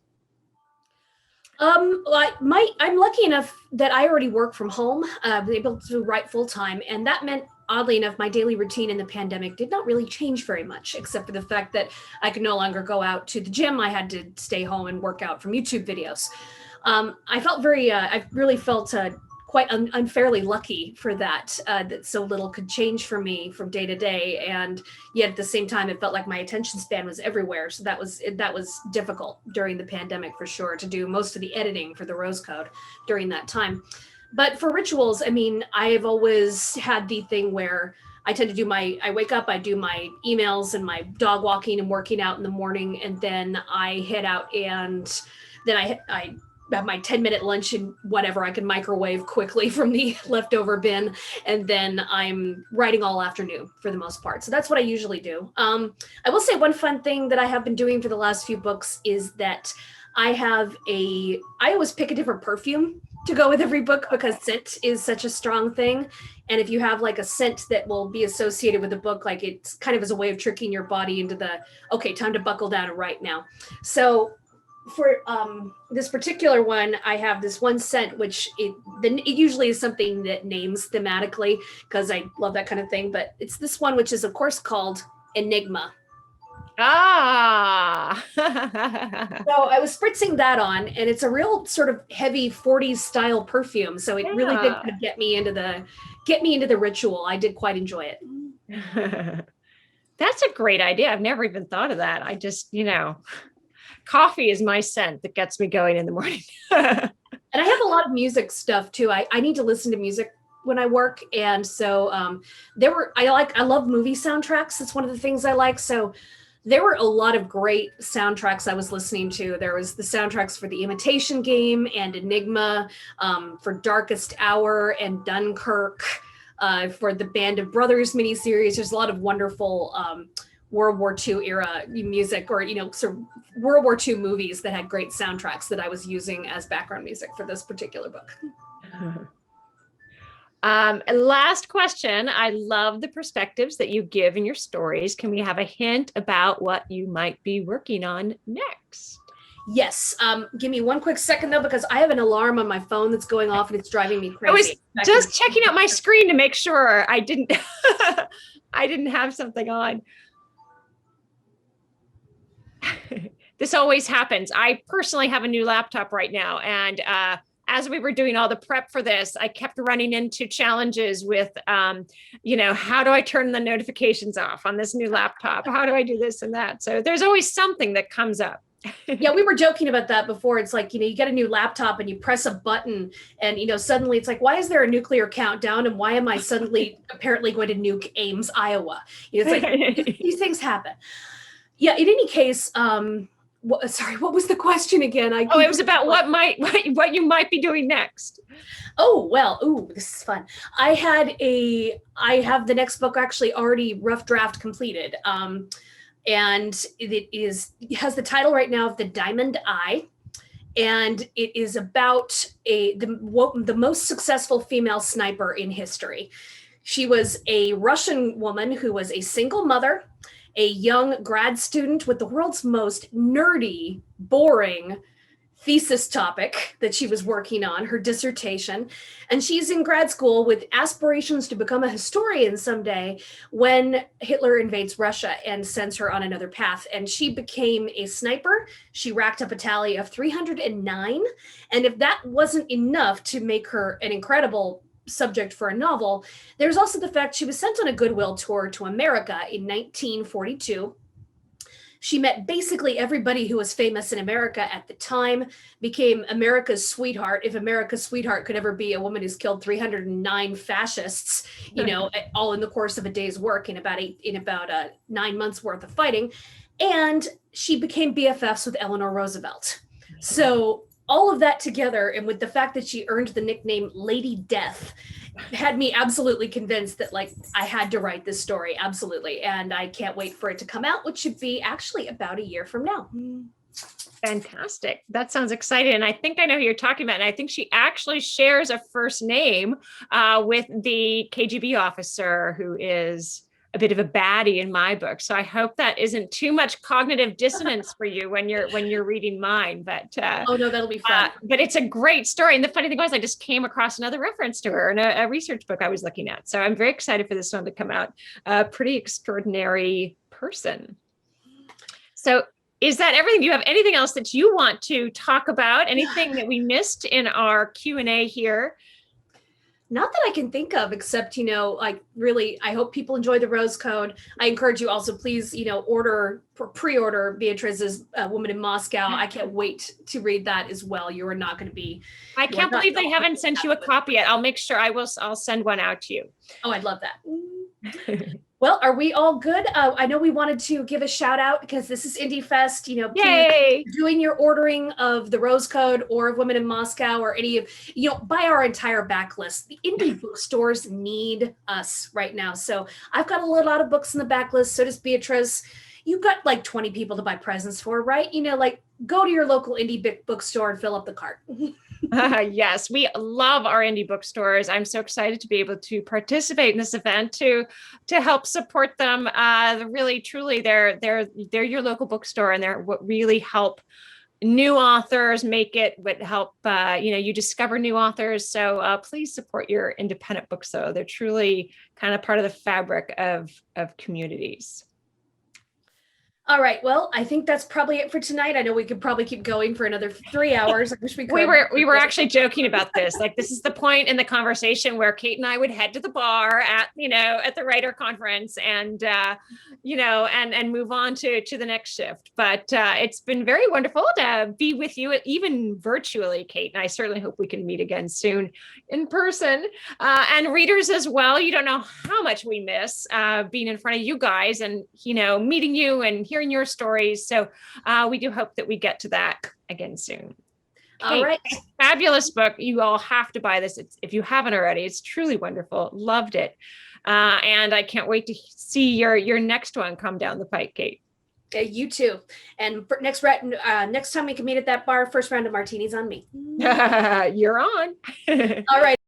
I'm lucky enough that I already work from home, able to write full time, and that meant, oddly enough, my daily routine in the pandemic did not really change very much, except for the fact that I could no longer go out to the gym. I had to stay home and work out from YouTube videos. I really felt quite unfairly lucky for that, that so little could change for me from day to day. And yet at the same time, it felt like my attention span was everywhere. So that was difficult during the pandemic for sure, to do most of the editing for the Rose Code during that time. But for rituals, I've always had the thing where I tend to I wake up, I do my emails and my dog walking and working out in the morning. And then I head out, and then I have my 10-minute lunch and whatever I can microwave quickly from the leftover bin. And then I'm writing all afternoon for the most part. So that's what I usually do. I will say one fun thing that I have been doing for the last few books is that I always pick a different perfume to go with every book, because scent is such a strong thing. And if you have like a scent that will be associated with the book, like it's kind of as a way of tricking your body into okay, time to buckle down and write now. So for this particular one, I have this one scent, which it usually is something that names thematically, because I love that kind of thing. But it's this one, which is of course called Enigma. Ah. So I was spritzing that on, and it's a real sort of heavy 40s style perfume. So it really did kind of get me into the ritual. I did quite enjoy it. That's a great idea. I've never even thought of that. I just, coffee is my scent that gets me going in the morning. And I have a lot of music stuff too. I need to listen to music when I work. And so I love movie soundtracks. That's one of the things I like. So there were a lot of great soundtracks I was listening to. There was the soundtracks for The Imitation Game and Enigma, for Darkest Hour and Dunkirk, for the Band of Brothers miniseries. There's a lot of wonderful World War II era music, or sort of World War II movies that had great soundtracks that I was using as background music for this particular book. Last question. I love the perspectives that you give in your stories. Can we have a hint about what you might be working on next? Yes. Give me one quick second though, because I have an alarm on my phone that's going off and it's driving me crazy. I was just checking out my screen to make sure I didn't have something on. This always happens. I personally have a new laptop right now, and as we were doing all the prep for this, I kept running into challenges with, how do I turn the notifications off on this new laptop? How do I do this and that? So there's always something that comes up. Yeah, we were joking about that before. It's like, you get a new laptop and you press a button and, suddenly it's like, why is there a nuclear countdown? And why am I suddenly apparently going to nuke Ames, Iowa? It's like, these things happen. Yeah, in any case, what was the question again? It was about what you might be doing next. Oh, well, this is fun. I have the next book actually already rough draft completed. And it has the title right now of The Diamond Eye. And it is about the most successful female sniper in history. She was a Russian woman who was a single mother, a young grad student with the world's most nerdy, boring thesis topic that she was working on, her dissertation. And she's in grad school with aspirations to become a historian someday when Hitler invades Russia and sends her on another path. And she became a sniper. She racked up a tally of 309. And if that wasn't enough to make her an incredible subject for a novel, there's also the fact she was sent on a goodwill tour to America in 1942. She met basically everybody who was famous in America at the time, became America's sweetheart. If America's sweetheart could ever be a woman who's killed 309 fascists, all in the course of a day's work in about 9 months worth of fighting. And she became BFFs with Eleanor Roosevelt. So all of that together, and with the fact that she earned the nickname Lady Death, had me absolutely convinced that I had to write this story. Absolutely. And I can't wait for it to come out, which should be actually about a year from now. Fantastic. That sounds exciting. And I think I know who you're talking about. And I think she actually shares a first name with the KGB officer who is a bit of a baddie in my book. So I hope that isn't too much cognitive dissonance for you when you're reading mine. But oh no, that'll be fun. But it's a great story. And the funny thing was, I just came across another reference to her in a research book I was looking at. So I'm very excited for this one to come out. A pretty extraordinary person. So is that everything? Do you have anything else that you want to talk about? Anything that we missed in our Q&A here? Not that I can think of, except, really, I hope people enjoy the Rose Code. I encourage you also, please, pre-order Beatrice's Woman in Moscow. I can't wait to read that as well. You are not going to be. I can't believe they haven't sent you a copy yet. I'll make sure I'll send one out to you. Oh, I'd love that. Well, are we all good? I know we wanted to give a shout out because this is IndieFest, Yay! Doing your ordering of the Rose Code or of Women in Moscow or any of, buy our entire backlist. The indie bookstores need us right now. So I've got a lot of books in the backlist. So does Beatrice. You've got 20 people to buy presents for, right? Go to your local indie bookstore and fill up the cart. Yes, we love our indie bookstores. I'm so excited to be able to participate in this event to help support them. Really, truly, they're your local bookstore, and they're what really help new authors make it. What help you discover new authors. So please support your independent bookstore. They're truly kind of part of the fabric of communities. All right. Well, I think that's probably it for tonight. I know we could probably keep going for another 3 hours. I wish we could. We were actually joking about this. This is the point in the conversation where Kate and I would head to the bar at the writer conference and move on to the next shift. But it's been very wonderful to be with you, even virtually, Kate. And I certainly hope we can meet again soon in person. And readers as well. You don't know how much we miss being in front of you guys and meeting you and hearing your stories. So we do hope that we get to that again soon. All right. Fabulous book. You all have to buy this. If you haven't already, it's truly wonderful. Loved it. And I can't wait to see your next one come down the pike, Kate. You too. And for next time we can meet at that bar, first round of martinis on me. You're on. All right.